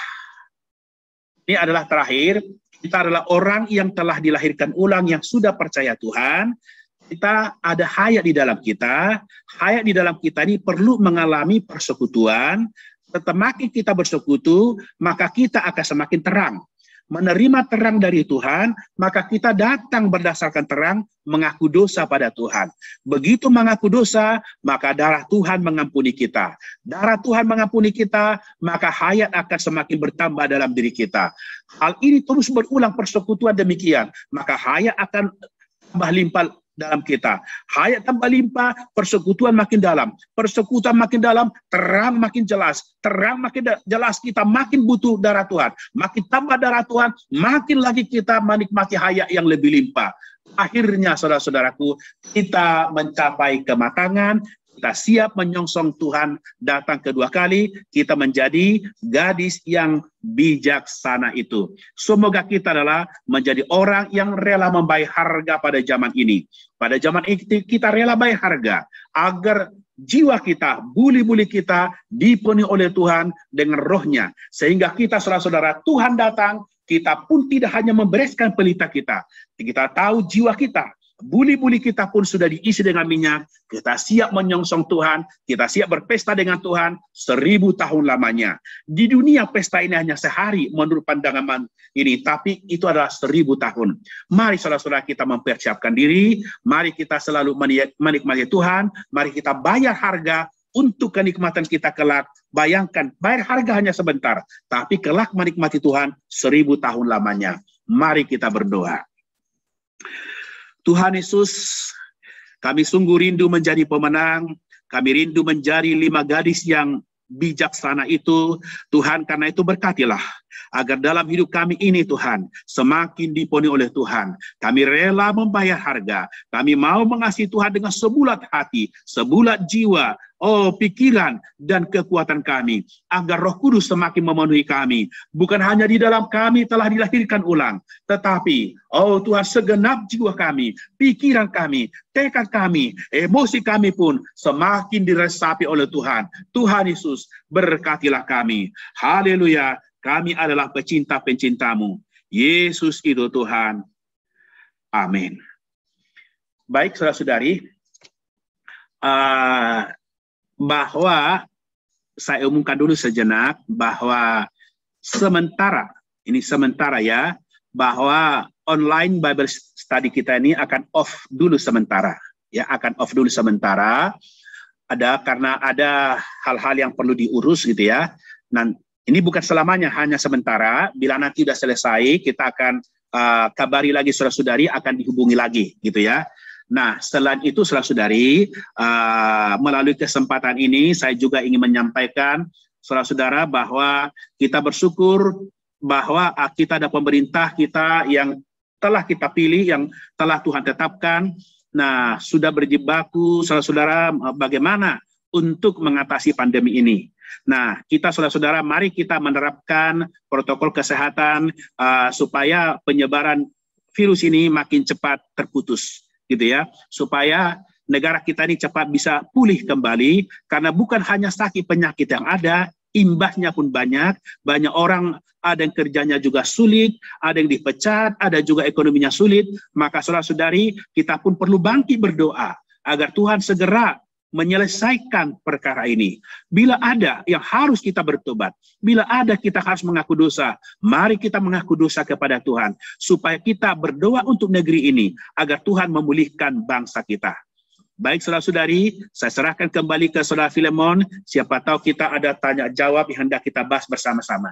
terakhir, kita adalah orang yang telah dilahirkan ulang, yang sudah percaya Tuhan. Kita ada hayat di dalam kita. Hayat di dalam kita ini perlu mengalami persekutuan. Semakin kita bersekutu, maka kita akan semakin terang. menerima terang dari Tuhan, maka kita datang berdasarkan terang, mengaku dosa pada Tuhan. Begitu mengaku dosa, maka darah Tuhan mengampuni kita. Darah Tuhan mengampuni kita, maka hayat akan semakin bertambah dalam diri kita. Hal ini terus berulang persekutuan demikian, maka hayat akan tambah limpah dalam kita. Hayat tambah limpah, persekutuan makin dalam. Persekutuan makin dalam, terang makin jelas. Terang makin jelas, kita makin butuh darah Tuhan. Makin tambah darah Tuhan, makin lagi kita menikmati hayat yang lebih limpah. Akhirnya, saudara-saudaraku, kita mencapai kematangan, kita siap menyongsong Tuhan datang kedua kali, kita menjadi gadis yang bijaksana itu. Semoga kita adalah menjadi orang yang rela membayar harga pada zaman ini. Pada zaman ini kita rela bayar harga agar jiwa kita, buli-buli kita dipenuhi oleh Tuhan dengan rohnya. Sehingga kita, saudara-saudara, Tuhan datang, kita pun tidak hanya membereskan pelita kita. Kita tahu jiwa kita, buli-buli kita pun sudah diisi dengan minyak. Kita siap menyongsong Tuhan, kita siap berpesta dengan Tuhan 1000 tahun lamanya. Di dunia pesta ini hanya sehari menurut pandangan ini, tapi itu adalah 1000 tahun. Mari saudara-saudara kita mempersiapkan diri, mari kita selalu menikmati Tuhan, mari kita bayar harga untuk kenikmatan kita kelak. Bayangkan, bayar harga hanya sebentar, tapi kelak menikmati Tuhan 1000 tahun lamanya. Mari kita berdoa. Tuhan Yesus, kami sungguh rindu menjadi pemenang, kami rindu menjadi 5 gadis yang bijaksana itu. Tuhan, karena itu berkatilah, agar dalam hidup kami ini Tuhan, semakin dipenuhi oleh Tuhan. Kami rela membayar harga, kami mau mengasihi Tuhan dengan sebulat hati, sebulat jiwa, pikiran dan kekuatan kami, agar Roh Kudus semakin memenuhi kami. Bukan hanya di dalam kami telah dilahirkan ulang, tetapi Tuhan, segenap jiwa kami, pikiran kami, tekad kami, emosi kami pun semakin diresapi oleh Tuhan. Tuhan Yesus, berkatilah kami. Haleluya, kami adalah pecinta-pencintamu. Yesus itu Tuhan. Amin. Baik, saudara-saudari, bahwa saya umumkan dulu sejenak bahwa sementara ya, bahwa online Bible Study kita ini akan off dulu sementara, ya, akan off dulu sementara. Karena ada hal-hal yang perlu diurus gitu ya. Nah, ini bukan selamanya, hanya sementara. Bila nanti sudah selesai, kita akan kabari lagi saudara-saudari, akan dihubungi lagi gitu ya. Nah, selain itu saudara-saudari, melalui kesempatan ini saya juga ingin menyampaikan saudara-saudara bahwa kita bersyukur bahwa kita ada pemerintah kita yang telah kita pilih, yang telah Tuhan tetapkan. Nah, sudah berjibaku saudara-saudara bagaimana untuk mengatasi pandemi ini. Nah, kita saudara-saudara, mari kita menerapkan protokol kesehatan supaya penyebaran virus ini makin cepat terputus. Gitu ya, supaya negara kita ini cepat bisa pulih kembali, karena bukan hanya sakit penyakit yang ada, imbasnya pun banyak orang ada yang kerjanya juga sulit, ada yang dipecat, ada juga ekonominya sulit. Maka saudara-saudari, kita pun perlu bangkit berdoa agar Tuhan segera menyelesaikan perkara ini. Bila ada yang harus kita bertobat, bila ada kita harus mengaku dosa, mari kita mengaku dosa kepada Tuhan, supaya kita berdoa untuk negeri ini, agar Tuhan memulihkan bangsa kita. Baik saudara-saudari, saya serahkan kembali ke saudara Filemon, siapa tahu kita ada tanya jawab yang hendak kita bahas bersama-sama.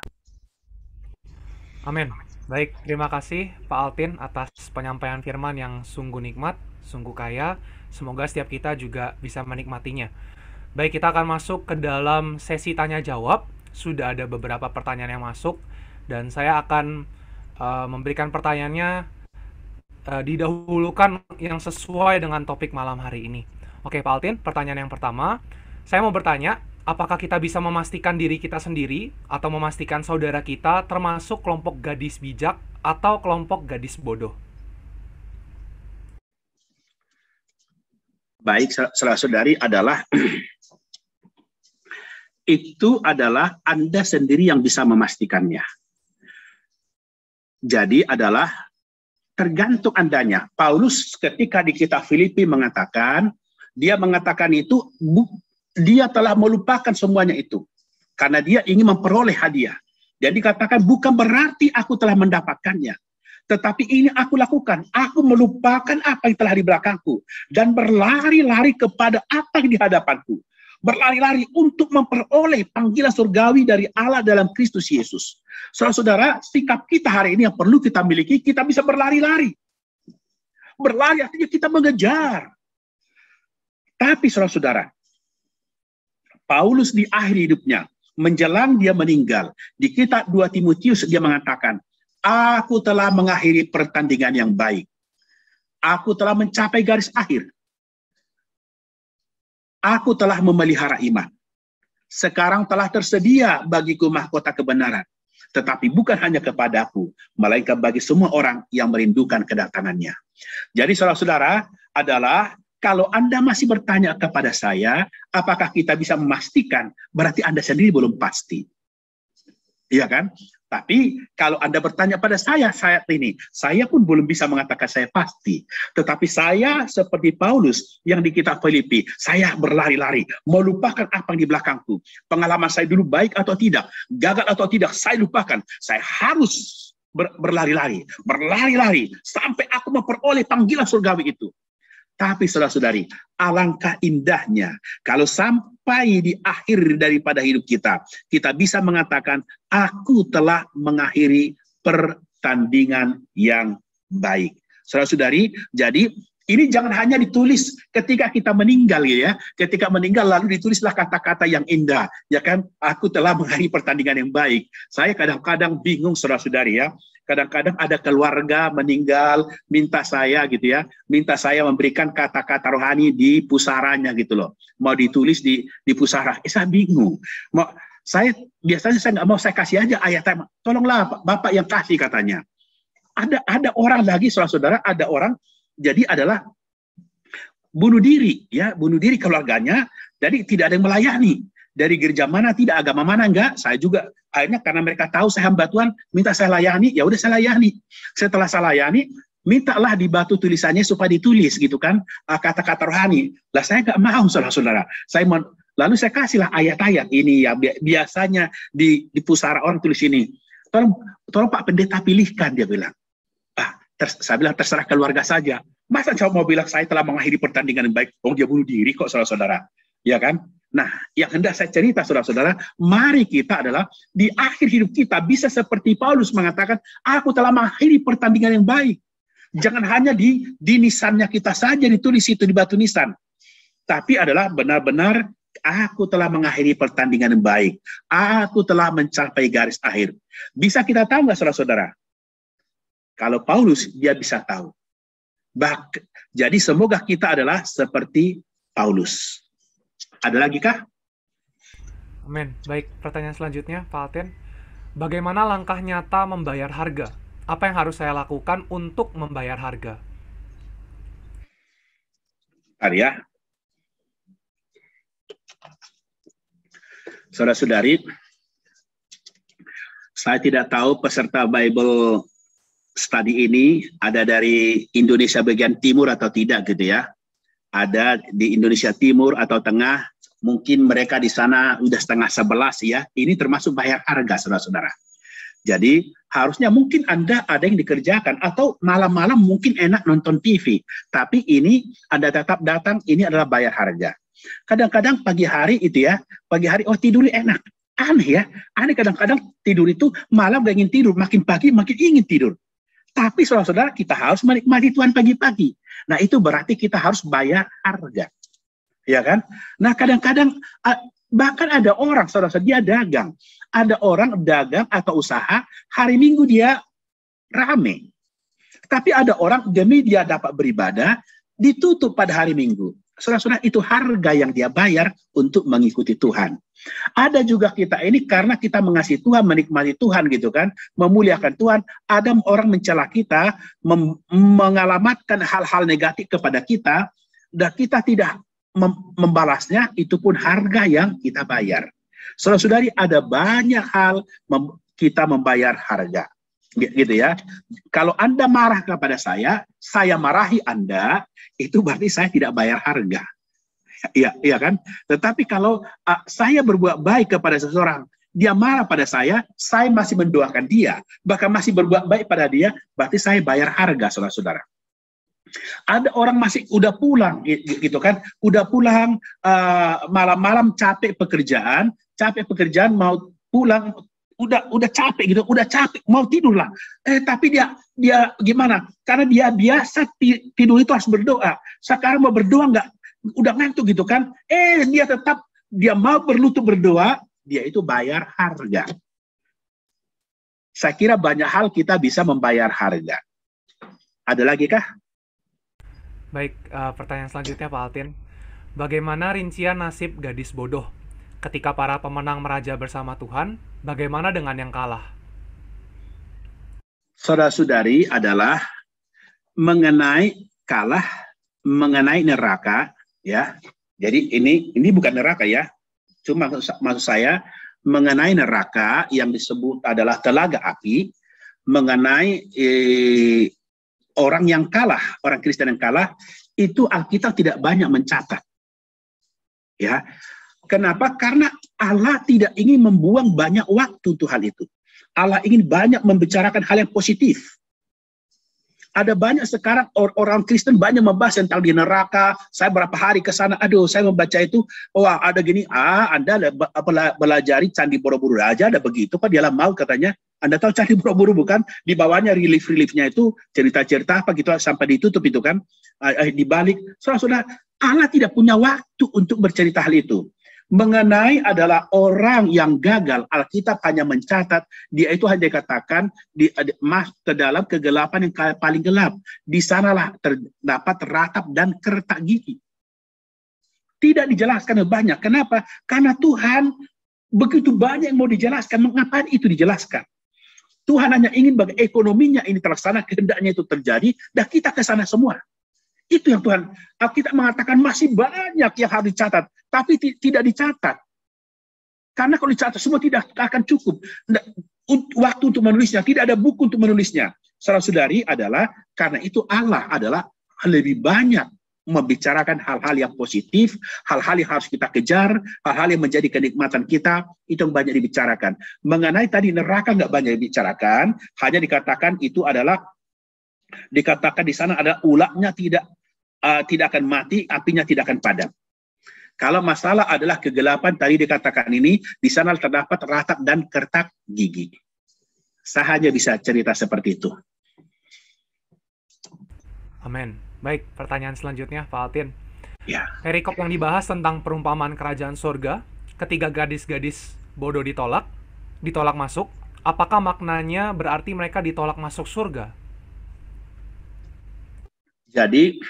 Amin. Baik, terima kasih Pak Altin atas penyampaian firman yang sungguh nikmat, sungguh kaya. Semoga setiap kita juga bisa menikmatinya. Baik, kita akan masuk ke dalam sesi tanya-jawab. Sudah ada beberapa pertanyaan yang masuk, dan saya akan memberikan pertanyaannya didahulukan yang sesuai dengan topik malam hari ini. Oke, Pak Altin, pertanyaan yang pertama. Saya mau bertanya, apakah kita bisa memastikan diri kita sendiri atau memastikan saudara kita termasuk kelompok gadis bijak atau kelompok gadis bodoh? Baik, saudara-saudari, adalah itu adalah Anda sendiri yang bisa memastikannya. Jadi adalah tergantung Andanya. Paulus ketika di kitab Filipi mengatakan, dia mengatakan itu, dia telah melupakan semuanya itu. Karena dia ingin memperoleh hadiah. Jadi dikatakan bukan berarti aku telah mendapatkannya, tetapi ini aku lakukan. Aku melupakan apa yang telah di belakangku dan berlari-lari kepada apa yang di hadapanku. Berlari-lari untuk memperoleh panggilan surgawi dari Allah dalam Kristus Yesus. Saudara-saudara, sikap kita hari ini yang perlu kita miliki, kita bisa berlari-lari. Berlari artinya kita mengejar. Tapi saudara-saudara, Paulus di akhir hidupnya, menjelang dia meninggal, di kitab 2 Timotius dia mengatakan, aku telah mengakhiri pertandingan yang baik. Aku telah mencapai garis akhir. Aku telah memelihara iman. Sekarang telah tersedia bagiku mahkota kebenaran. Tetapi bukan hanya kepadaku, melainkan bagi semua orang yang merindukan kedatangannya. Jadi saudara-saudara adalah, kalau Anda masih bertanya kepada saya, apakah kita bisa memastikan, berarti Anda sendiri belum pasti. Iya kan? Tapi kalau Anda bertanya pada saya saat ini, saya pun belum bisa mengatakan saya pasti. Tetapi saya seperti Paulus yang di kitab Filipi, saya berlari-lari, melupakan apa yang di belakangku. Pengalaman saya dulu baik atau tidak, gagal atau tidak, saya lupakan. Saya harus berlari-lari sampai aku memperoleh panggilan surgawi itu. Tapi saudara-saudari, alangkah indahnya kalau sampai di akhir daripada hidup kita, kita bisa mengatakan, aku telah mengakhiri pertandingan yang baik. Saudara-saudari, jadi ini jangan hanya ditulis ketika kita meninggal, ya. Ketika meninggal lalu ditulislah kata-kata yang indah, ya kan? Aku telah mengakhiri pertandingan yang baik. Saya kadang-kadang bingung, saudara-saudari, ya. Kadang-kadang ada keluarga meninggal, minta saya gitu ya, minta saya memberikan kata-kata rohani di pusaranya gitu loh. Mau ditulis di pusara. Saya bingung. Biasanya saya nggak mau, saya kasih aja ayat tema. Tolonglah Bapak yang kasih katanya. Ada orang lagi, saudara-saudara, ada orang jadi adalah bunuh diri, ya, bunuh diri keluarganya, jadi tidak ada yang melayani. Dari gereja mana tidak, agama mana enggak, saya juga akhirnya karena mereka tahu saya hamba Tuhan, minta saya layani, ya udah saya layani. Setelah saya layani, mintalah di batu tulisannya supaya ditulis gitu kan, kata-kata rohani. Lah saya nggak mau, saudara-saudara. Lalu saya kasihlah ayat-ayat ini ya, biasanya di pusara orang tulis ini. Tolong Pak Pendeta pilihkan, dia bilang. Saya bilang terserah keluarga saja. Masa saya mau bilang saya telah mengakhiri pertandingan yang baik, dia bunuh diri kok, saudara-saudara. Ya kan? Nah, yang hendak saya cerita, saudara-saudara, mari kita adalah di akhir hidup kita bisa seperti Paulus mengatakan, aku telah mengakhiri pertandingan yang baik. Jangan hanya di nisannya kita saja ditulis itu di batu nisan. Tapi adalah benar-benar, aku telah mengakhiri pertandingan yang baik. Aku telah mencapai garis akhir. Bisa kita tahu nggak, saudara-saudara? Kalau Paulus, dia bisa tahu. Jadi semoga kita adalah seperti Paulus. Ada lagi kah? Amin. Baik, pertanyaan selanjutnya, Pak Alten. Bagaimana langkah nyata membayar harga? Apa yang harus saya lakukan untuk membayar harga? Arya. Saudara-saudari, saya tidak tahu peserta Bible Study ini ada dari Indonesia bagian timur atau tidak gitu ya. Ada di Indonesia Timur atau Tengah, mungkin mereka di sana udah 10:30 ya. Ini termasuk bayar harga, saudara-saudara. Jadi harusnya mungkin Anda ada yang dikerjakan, atau malam-malam mungkin enak nonton TV. Tapi ini Anda tetap datang, ini adalah bayar harga. Kadang-kadang pagi hari itu ya, pagi hari tidur enak. Aneh ya, aneh kadang-kadang tidur itu malam gak ingin tidur, makin pagi makin ingin tidur. Tapi saudara-saudara, kita harus menikmati Tuhan pagi-pagi. Nah, itu berarti kita harus bayar harga. Ya kan? Nah, kadang-kadang bahkan ada orang, saudara-saudara, dia dagang. Ada orang dagang atau usaha, hari Minggu dia rame. Tapi ada orang demi dia dapat beribadah, ditutup pada hari Minggu. Saudara-saudara, itu harga yang dia bayar untuk mengikuti Tuhan. Ada juga kita ini karena kita mengasihi Tuhan, menikmati Tuhan gitu kan, memuliakan Tuhan. Ada orang mencela kita, mengalamatkan hal-hal negatif kepada kita, dan kita tidak membalasnya, itu pun harga yang kita bayar. Saudara-saudari, ada banyak hal kita membayar harga. Gitu ya. Kalau Anda marah kepada saya marahi Anda, itu berarti saya tidak bayar harga. Iya kan? Tetapi kalau saya berbuat baik kepada seseorang, dia marah pada saya masih mendoakan dia, bahkan masih berbuat baik pada dia, berarti saya bayar harga, saudara-saudara. Ada orang masih udah pulang, gitu kan, udah pulang malam-malam capek pekerjaan mau pulang, udah capek gitu, udah capek mau tidur lah. Tapi dia gimana? Karena dia biasa tidur itu harus berdoa. Sekarang mau berdoa nggak, udah ngantuk gitu kan? Dia tetap dia mau berlutut berdoa, dia itu bayar harga. Saya kira banyak hal kita bisa membayar harga. Ada lagi kah? Baik, pertanyaan selanjutnya Pak Altin. Bagaimana rincian nasib gadis bodoh? Ketika para pemenang meraja bersama Tuhan, bagaimana dengan yang kalah? Saudara-saudari, adalah mengenai kalah, mengenai neraka, ya. Jadi ini bukan neraka ya. Cuma maksud saya mengenai neraka yang disebut adalah telaga api, mengenai orang yang kalah, orang Kristen yang kalah, itu Alkitab tidak banyak mencatat. Ya. Kenapa? Karena Allah tidak ingin membuang banyak waktu untuk hal itu. Allah ingin banyak membicarakan hal yang positif. Ada banyak sekarang orang Kristen banyak membahas tentang di neraka. Saya berapa hari ke sana, aduh saya membaca itu, wah ada gini, Anda belajari Candi Borobudur aja, ada begitu Pak, dialah mau katanya. Anda tahu Candi Borobudur bukan? Di bawahnya relief-reliefnya itu cerita-cerita apa gitu sampai ditutup itu kan, di balik. Saudara-saudara, Allah tidak punya waktu untuk bercerita hal itu. Mengenai adalah orang yang gagal, Alkitab hanya mencatat, dia itu hanya dikatakan ke dalam kegelapan yang paling gelap. Di sanalah terdapat ratap dan kertak gigi. Tidak dijelaskan banyak. Kenapa? Karena Tuhan begitu banyak yang mau dijelaskan. Mengapa itu dijelaskan? Tuhan hanya ingin bagi ekonominya ini terlaksana, kehendaknya itu terjadi, dan kita ke sana semua. Itu yang Tuhan, kita mengatakan masih banyak yang harus dicatat, tapi tidak dicatat. Karena kalau dicatat semua tidak akan cukup. Waktu untuk menulisnya, tidak ada buku untuk menulisnya. Saudara-saudari, adalah karena itu Allah adalah lebih banyak membicarakan hal-hal yang positif, hal-hal yang harus kita kejar, hal-hal yang menjadi kenikmatan kita, itu yang banyak dibicarakan. Mengenai tadi neraka nggak banyak dibicarakan, hanya dikatakan itu adalah, dikatakan di sana ada ulaknya tidak akan mati, apinya tidak akan padam. Kalau masalah adalah kegelapan, tadi dikatakan ini, di sana terdapat ratap dan kertak gigi. Saya hanya bisa cerita seperti itu. Amin. Baik, pertanyaan selanjutnya Pak Altin. Ya. Perikop yang dibahas tentang perumpamaan kerajaan surga, ketika gadis-gadis bodoh ditolak masuk, apakah maknanya berarti mereka ditolak masuk surga? Jadi,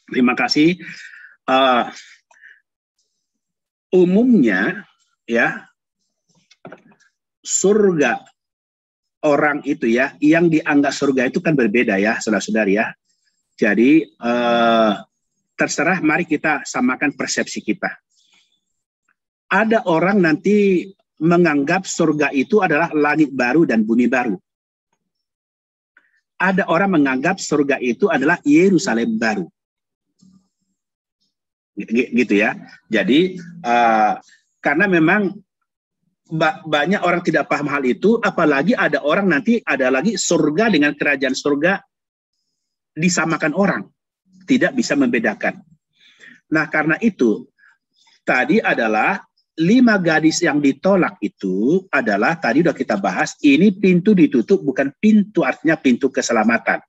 terima kasih. Umumnya, ya, surga orang itu ya, yang dianggap surga itu kan berbeda ya, saudara-saudari ya. Jadi, terserah, mari kita samakan persepsi kita. Ada orang nanti menganggap surga itu adalah langit baru dan bumi baru. Ada orang menganggap surga itu adalah Yerusalem baru. Gitu ya. Jadi, karena memang banyak orang tidak paham hal itu, apalagi ada orang nanti, ada lagi surga dengan kerajaan surga disamakan orang. Tidak bisa membedakan. Nah, karena itu, tadi adalah 5 gadis yang ditolak itu adalah, tadi sudah kita bahas, ini pintu ditutup, bukan pintu artinya pintu keselamatan.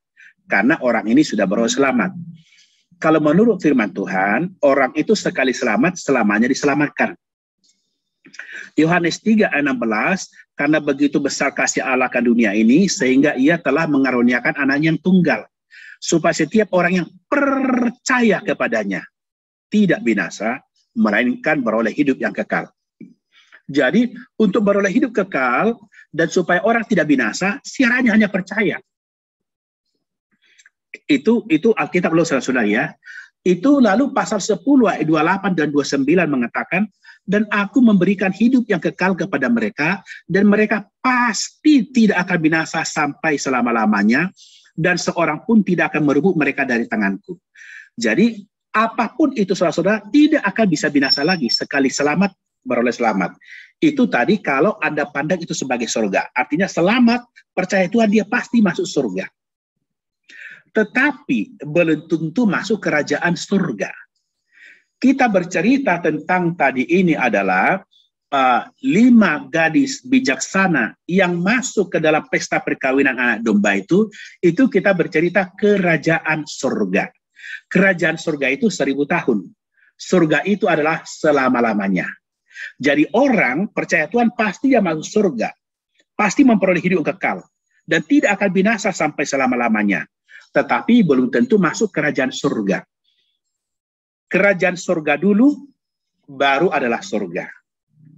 Karena orang ini sudah beroleh selamat. Kalau menurut firman Tuhan, orang itu sekali selamat, selamanya diselamatkan. Yohanes 3:16, karena begitu besar kasih Allah akan dunia ini, sehingga ia telah mengaruniakan anaknya yang tunggal, supaya setiap orang yang percaya kepadanya tidak binasa, melainkan beroleh hidup yang kekal. Jadi, untuk beroleh hidup kekal, dan supaya orang tidak binasa, syaratnya hanya percaya. Itu Alkitab loh, saudara-saudara ya. Itu lalu pasal 10 ayat 28 dan 29 mengatakan, dan aku memberikan hidup yang kekal kepada mereka, dan mereka pasti tidak akan binasa sampai selama-lamanya, dan seorang pun tidak akan merebut mereka dari tanganku. Jadi, apapun itu saudara-saudara, tidak akan bisa binasa lagi. Sekali selamat, beroleh selamat. Itu tadi kalau Anda pandang itu sebagai surga. Artinya selamat, percaya Tuhan, dia pasti masuk surga. Tetapi belum tentu masuk kerajaan surga. Kita bercerita tentang tadi ini adalah 5 gadis bijaksana yang masuk ke dalam pesta perkawinan anak domba itu kita bercerita kerajaan surga. Kerajaan surga itu 1000 tahun. Surga itu adalah selama-lamanya. Jadi orang percaya Tuhan pasti dia masuk surga. Pasti memperoleh hidup kekal. Dan tidak akan binasa sampai selama-lamanya. Tetapi belum tentu masuk kerajaan surga. Kerajaan surga dulu, baru adalah surga.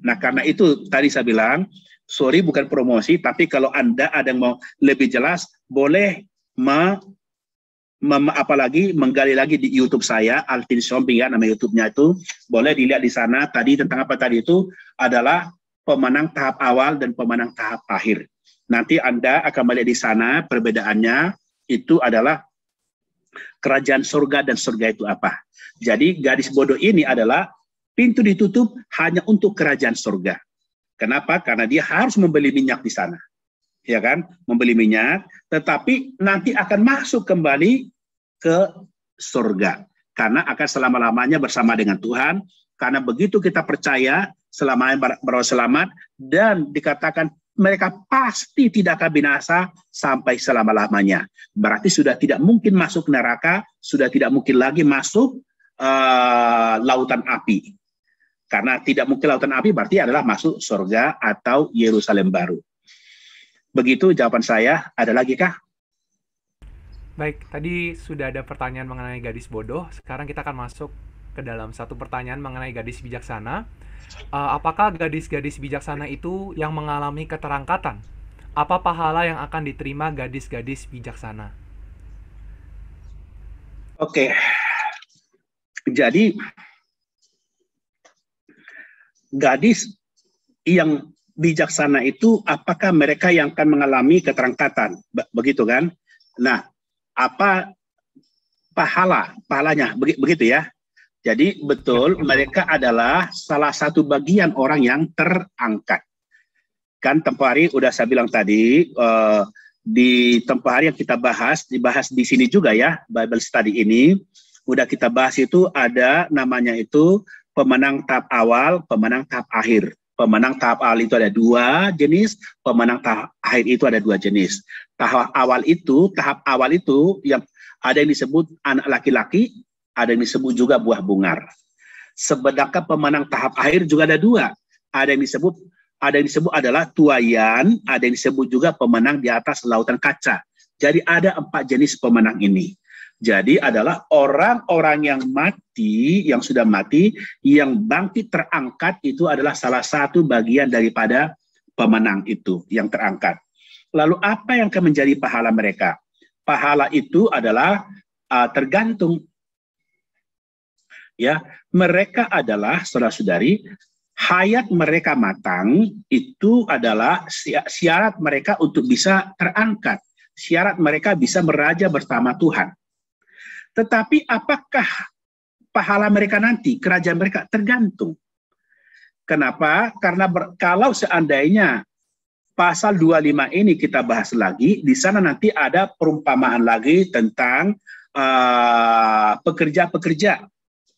Nah, karena itu tadi saya bilang, sorry bukan promosi, tapi kalau Anda ada yang mau lebih jelas, boleh apalagi menggali lagi di YouTube saya, Altin Shomping ya, nama YouTube-nya itu, boleh dilihat di sana. Tadi tentang apa tadi itu adalah pemenang tahap awal dan pemenang tahap akhir. Nanti Anda akan melihat di sana perbedaannya itu adalah kerajaan surga dan surga itu apa. Jadi gadis bodoh ini adalah pintu ditutup hanya untuk kerajaan surga. Kenapa? Karena dia harus membeli minyak di sana. Ya kan? Membeli minyak, tetapi nanti akan masuk kembali ke surga. Karena akan selama-lamanya bersama dengan Tuhan. Karena begitu kita percaya, selamanya berselamat, dan dikatakan mereka pasti tidak akan binasa sampai selama-lamanya. Berarti sudah tidak mungkin masuk neraka, sudah tidak mungkin lagi masuk lautan api. Karena tidak mungkin lautan api berarti adalah masuk surga atau Yerusalem baru. Begitu jawaban saya. Ada lagi kah? Baik, tadi sudah ada pertanyaan mengenai gadis bodoh. Sekarang kita akan masuk ke dalam satu pertanyaan mengenai gadis bijaksana. Apakah gadis-gadis bijaksana itu yang mengalami keterangkatan? Apa pahala yang akan diterima gadis-gadis bijaksana? Oke. Jadi gadis yang bijaksana itu apakah mereka yang akan mengalami keterangkatan? Begitu kan? Nah, apa pahalanya? Begitu ya. Jadi betul mereka adalah salah satu bagian orang yang terangkat. Kan tempoh hari udah saya bilang tadi di tempoh hari yang kita dibahas di sini juga ya, Bible study ini udah kita bahas itu ada namanya itu pemenang tahap awal, pemenang tahap akhir. Pemenang tahap awal itu ada 2 jenis, pemenang tahap akhir itu ada 2 jenis. Tahap awal itu yang ada yang disebut anak laki-laki, ada yang disebut juga buah bungar. Sedangkan pemenang tahap akhir juga ada 2. Ada yang disebut adalah tuayan, ada yang disebut juga pemenang di atas lautan kaca. Jadi ada 4 jenis pemenang ini. Jadi adalah orang-orang yang mati, yang sudah mati, yang bangkit terangkat itu adalah salah satu bagian daripada pemenang itu yang terangkat. Lalu apa yang akan menjadi pahala mereka? Pahala itu adalah tergantung. Ya, mereka adalah saudara-saudari, hayat mereka matang itu adalah syarat mereka untuk bisa terangkat. Syarat mereka bisa meraja bersama Tuhan. Tetapi apakah pahala mereka nanti, kerajaan mereka tergantung. Kenapa? Karena kalau seandainya pasal 25 ini kita bahas lagi, di sana nanti ada perumpamaan lagi tentang pekerja-pekerja.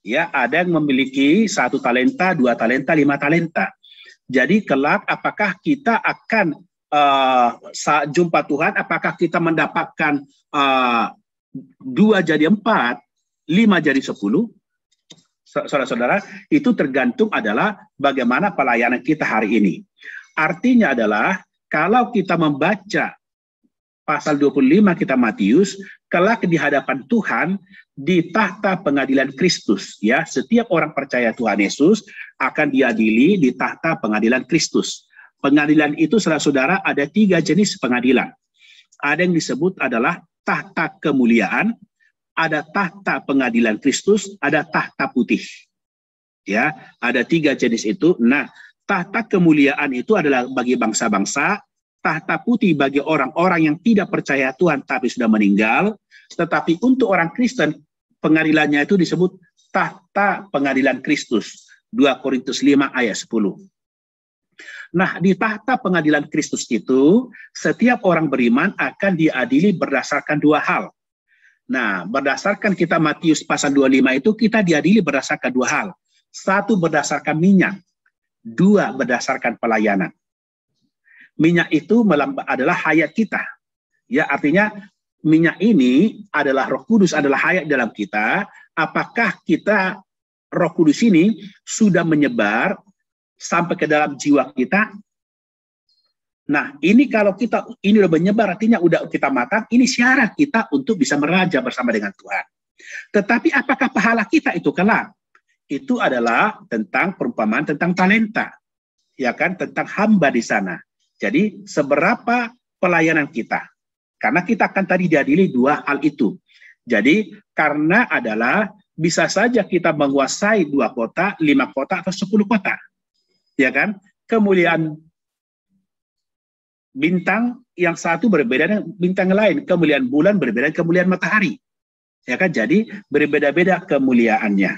Ya, ada yang memiliki 1 talenta, 2 talenta, 5 talenta. Jadi kelak apakah kita akan saat jumpa Tuhan, apakah kita mendapatkan 2 jadi 4, 5 jadi 10? Saudara-saudara, itu tergantung adalah bagaimana pelayanan kita hari ini. Artinya adalah kalau kita membaca pasal 25 kitab Matius, kelak di hadapan Tuhan di tahta pengadilan Kristus, ya, setiap orang percaya Tuhan Yesus akan diadili di tahta pengadilan Kristus. Pengadilan itu saudara-saudara ada 3 jenis pengadilan. Ada yang disebut adalah tahta kemuliaan, ada tahta pengadilan Kristus, ada tahta putih. Ya, ada 3 jenis itu. Nah, tahta kemuliaan itu adalah bagi bangsa-bangsa, tahta putih bagi orang-orang yang tidak percaya Tuhan tapi sudah meninggal, tetapi untuk orang Kristen pengadilannya itu disebut tahta pengadilan Kristus. 2 Korintus 5 ayat 10. Nah, di tahta pengadilan Kristus itu, setiap orang beriman akan diadili berdasarkan dua hal. Nah, berdasarkan kita Matius pasal 25 itu, kita diadili berdasarkan dua hal. Satu, berdasarkan minyak. Dua, berdasarkan pelayanan. Minyak itu adalah hayat kita. Ya, artinya minyak ini adalah Roh Kudus, adalah hayat dalam kita. Apakah kita, Roh Kudus ini sudah menyebar sampai ke dalam jiwa kita? Nah, ini kalau kita ini udah menyebar, artinya udah kita matang, ini syarat kita untuk bisa meraja bersama dengan Tuhan. Tetapi apakah pahala kita itu kelak? Itu adalah tentang perumpamaan tentang talenta, ya kan, tentang hamba di sana. Jadi seberapa pelayanan kita? Karena kita akan tadi diadili dua hal itu. Jadi karena adalah bisa saja kita menguasai 2 kota, 5 kota, atau 10 kota. Ya kan? Kemuliaan bintang yang satu berbeda dengan bintang lain. Kemuliaan bulan berbeda dengan kemuliaan matahari. Ya kan? Jadi berbeda-beda kemuliaannya.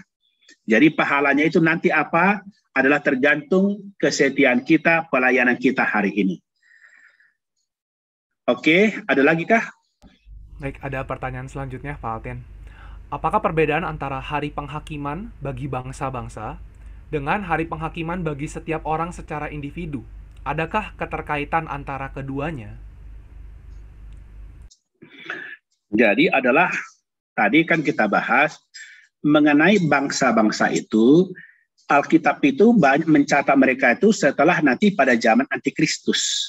Jadi pahalanya itu nanti apa? Adalah tergantung kesetiaan kita, pelayanan kita hari ini. Oke, ada lagi kah? Baik, ada pertanyaan selanjutnya, Pak Altin. Apakah perbedaan antara hari penghakiman bagi bangsa-bangsa dengan hari penghakiman bagi setiap orang secara individu? Adakah keterkaitan antara keduanya? Jadi adalah, tadi kan kita bahas mengenai bangsa-bangsa itu, Alkitab itu banyak mencatat mereka itu setelah nanti pada zaman Antikristus.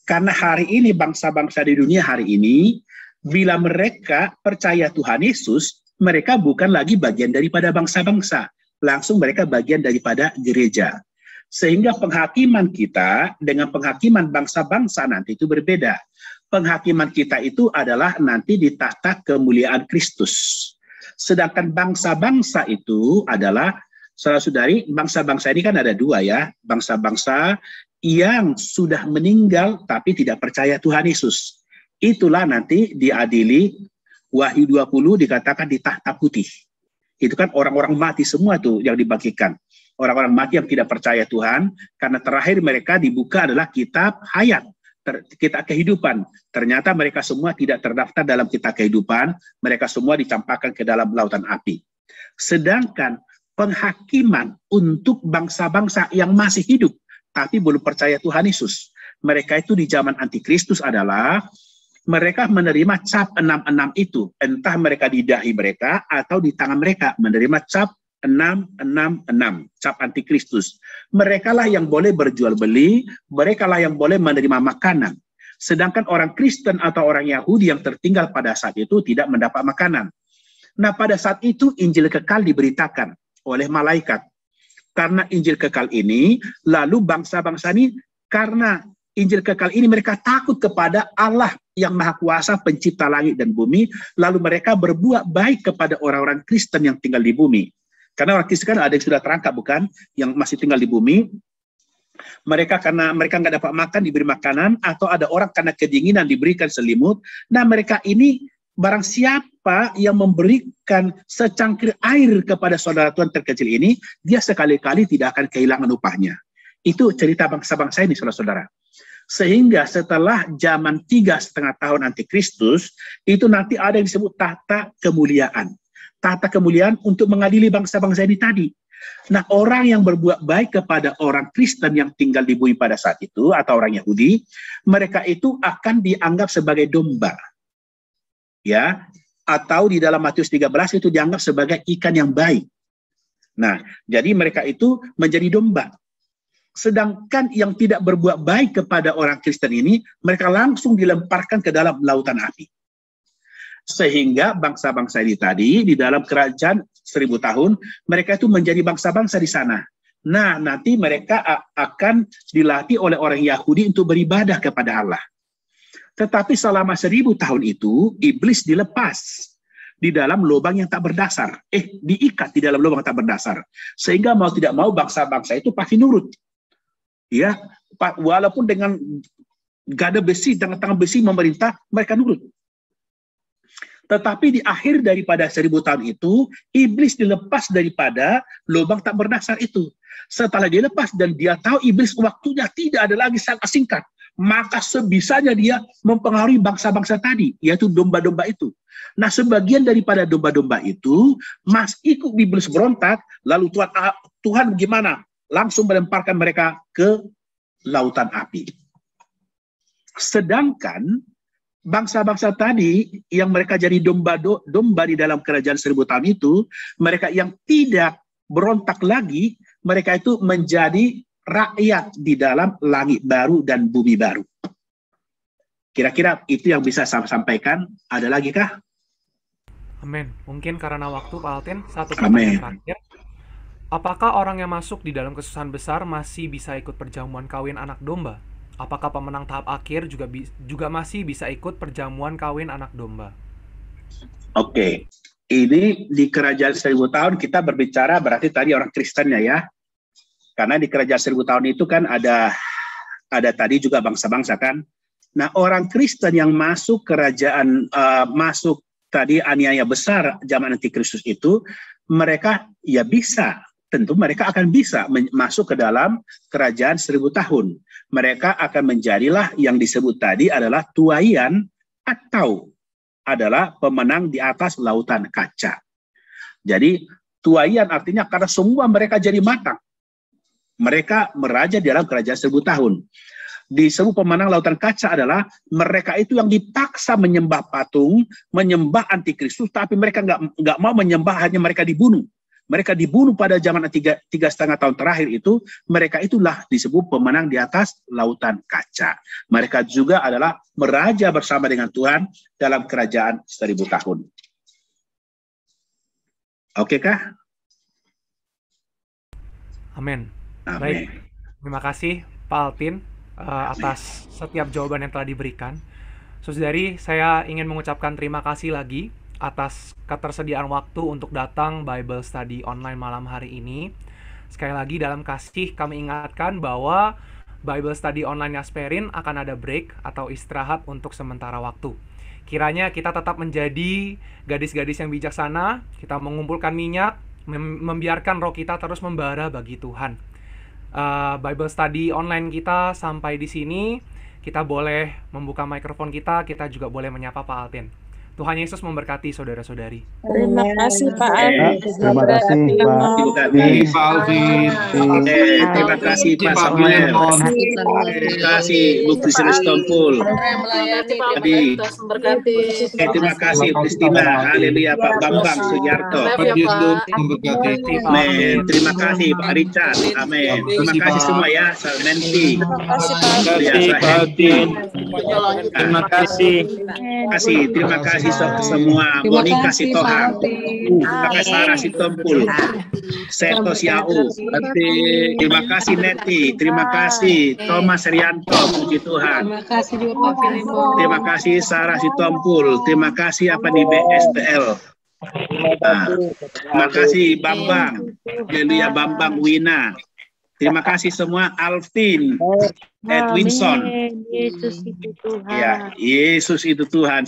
Karena hari ini bangsa-bangsa di dunia hari ini, bila mereka percaya Tuhan Yesus, mereka bukan lagi bagian daripada bangsa-bangsa. Langsung mereka bagian daripada gereja. Sehingga penghakiman kita dengan penghakiman bangsa-bangsa nanti itu berbeda. Penghakiman kita itu adalah nanti di tahta kemuliaan Kristus. Sedangkan bangsa-bangsa itu adalah, saudara-saudari, bangsa-bangsa ini kan ada dua ya. Bangsa-bangsa yang sudah meninggal tapi tidak percaya Tuhan Yesus. Itulah nanti diadili, Wahyu 20 dikatakan di tahta putih. Itu kan orang-orang mati semua tuh yang dibagikan. Orang-orang mati yang tidak percaya Tuhan, karena terakhir mereka dibuka adalah kitab hayat, kitab kehidupan. Ternyata mereka semua tidak terdaftar dalam kitab kehidupan, mereka semua dicampakkan ke dalam lautan api. Sedangkan penghakiman untuk bangsa-bangsa yang masih hidup, tapi belum percaya Tuhan Yesus, mereka itu di zaman Antikristus adalah mereka menerima cap 66 itu, entah mereka di dahi mereka atau di tangan mereka menerima cap 666, cap Antikristus. Mereka lah yang boleh berjual beli, mereka lah yang boleh menerima makanan. Sedangkan orang Kristen atau orang Yahudi yang tertinggal pada saat itu tidak mendapat makanan. Nah, pada saat itu Injil kekal diberitakan oleh malaikat. Karena Injil kekal ini, lalu bangsa-bangsa ini, karena Injil kekal ini mereka takut kepada Allah yang Maha Kuasa, pencipta langit dan bumi, lalu mereka berbuat baik kepada orang-orang Kristen yang tinggal di bumi. Karena orang Kristen kan ada yang sudah terangkat, bukan? Yang masih tinggal di bumi. Mereka karena mereka nggak dapat makan, diberi makanan, atau ada orang karena kedinginan diberikan selimut. Nah, mereka ini barang siapa yang memberikan secangkir air kepada saudara Tuhan terkecil ini, dia sekali-kali tidak akan kehilangan upahnya. Itu cerita bangsa-bangsa ini, saudara-saudara. Sehingga setelah zaman 3,5 tahun Antikristus, itu nanti ada yang disebut tahta kemuliaan. Tahta kemuliaan untuk mengadili bangsa-bangsa ini tadi. Nah, orang yang berbuat baik kepada orang Kristen yang tinggal di bumi pada saat itu, atau orang Yahudi, mereka itu akan dianggap sebagai domba. Ya, atau di dalam Matius 13 itu dianggap sebagai ikan yang baik. Nah, jadi mereka itu menjadi domba. Sedangkan yang tidak berbuat baik kepada orang Kristen ini, mereka langsung dilemparkan ke dalam lautan api. Sehingga bangsa-bangsa ini tadi, di dalam kerajaan 1000 tahun, mereka itu menjadi bangsa-bangsa di sana. Nah, nanti mereka akan dilatih oleh orang Yahudi untuk beribadah kepada Allah. Tetapi selama 1000 tahun itu, iblis dilepas di dalam lubang yang tak berdasar. Diikat di dalam lubang tak berdasar. Sehingga mau tidak mau bangsa-bangsa itu pasti nurut. Ya, walaupun dengan gada besi, dengan tangan besi memerintah, mereka nurut. Tetapi di akhir daripada 1000 tahun itu, iblis dilepas daripada lubang tak berdasar itu. Setelah dilepas dan dia tahu iblis waktunya tidak ada lagi, sangat singkat, maka sebisanya dia mempengaruhi bangsa-bangsa tadi, yaitu domba-domba itu. Nah, sebagian daripada domba-domba itu ikut iblis berontak, lalu Tuhan gimana? Langsung melemparkan mereka ke lautan api. Sedangkan bangsa-bangsa tadi yang mereka jadi domba di dalam kerajaan 1000 tahun itu, mereka yang tidak berontak lagi, mereka itu menjadi rakyat di dalam langit baru dan bumi baru. Kira-kira itu yang bisa saya sampaikan. Ada lagi kah? Amin. Mungkin karena waktu, Pak Altin, satu pertanyaan terakhir. Apakah orang yang masuk di dalam kesusahan besar masih bisa ikut perjamuan kawin anak domba? Apakah pemenang tahap akhir juga masih bisa ikut perjamuan kawin anak domba? Oke. Ini di kerajaan 1000 tahun kita berbicara berarti tadi orang Kristennya ya. Karena di kerajaan 1000 tahun itu kan ada tadi juga bangsa-bangsa kan. Nah, orang Kristen yang masuk kerajaan, masuk tadi aniaya besar zaman Antikristus itu, mereka ya bisa, tentu mereka akan bisa masuk ke dalam kerajaan 1000 tahun. Mereka akan menjadilah yang disebut tadi adalah tuaian atau adalah pemenang di atas lautan kaca. Jadi tuaian artinya karena semua mereka jadi matang. Mereka meraja di dalam kerajaan 1000 tahun. Disebut pemenang lautan kaca adalah mereka itu yang dipaksa menyembah patung, menyembah antikristus, tapi mereka nggak mau menyembah, hanya mereka dibunuh. Mereka dibunuh pada zaman 3,5 tahun terakhir itu, mereka itulah disebut pemenang di atas lautan kaca. Mereka juga adalah meraja bersama dengan Tuhan dalam kerajaan 1000 tahun. Oke kah? Amin. Baik, terima kasih Pak Altin atas setiap jawaban yang telah diberikan. Saudari, saya ingin mengucapkan terima kasih lagi atas ketersediaan waktu untuk datang Bible Study online malam hari ini. Sekali lagi dalam kasih kami ingatkan bahwa Bible Study online Yasmerin akan ada break atau istirahat untuk sementara waktu. Kiranya kita tetap menjadi gadis-gadis yang bijaksana, kita mengumpulkan minyak, membiarkan roh kita terus membara bagi Tuhan. Bible Study online kita sampai di sini. Kita boleh membuka mikrofon kita juga boleh menyapa Pak Altin. Tuhan Yesus memberkati saudara-saudari. Terima kasih Pak Alvin. Terima kasih Pak Alvin. Terima kasih Pak Samuel. Terima kasih Bu Kristina Stompul. Terima kasih Kristina. Haleluya Pak Bambang Sujarto. Amin. Terima kasih Pak Richard. Amin. Terima kasih semua ya. Nanti. Terima kasih. Terima kasih semua. Boni kasih Tuhan. Terima kasih Sarah Sitompul. Seto Siau. Terima kasih Neti. Terima kasih Thomas Rianto. Puji Tuhan. Terima kasih juga Pak Filimon. Terima kasih Sarah Sitompul. Terima kasih BSPL. Terima kasih Bambang. Haleluya Bambang Wina. Terima kasih semua Alvin, Edwinson. Yesus itu Tuhan. Ya, Yesus itu Tuhan.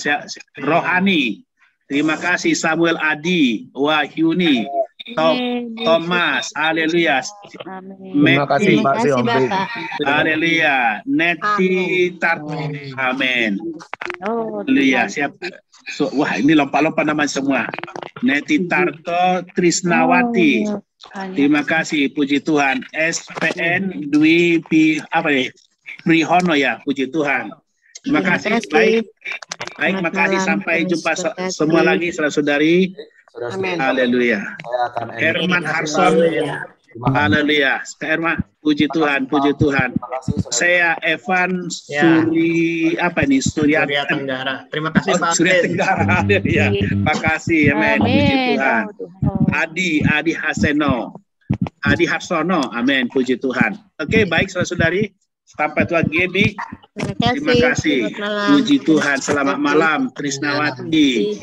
Rohani. Terima kasih Samuel Adi, Wahyuni, Thomas. Haleluya. Terima kasih Pak Siombri. Haleluya. Neti Tarto. Amin. Haleluya. Siap. Wah, ini lompat-lompat nama semua. Neti Tarto Trisnawati. Terima kasih, puji Tuhan. SPN Dwi Prihono ya, puji Tuhan. Terima kasih. Baik, makasih. Sampai jumpa semua lagi, saudara-saudari. Haleluya. Herman Harson. Haleluya. Herman, puji Tuhan, puji Tuhan. Saya Evan Surya Tenggara. Terima kasih Pak Surya Tenggara. Haleluya. Makasih, amin. Puji Tuhan. Adi Harsono, amin, puji Tuhan. Oke, baik saudara-saudari, sampai Tuhan Gedi. Terima kasih. Puji Tuhan, selamat malam Trisnawati.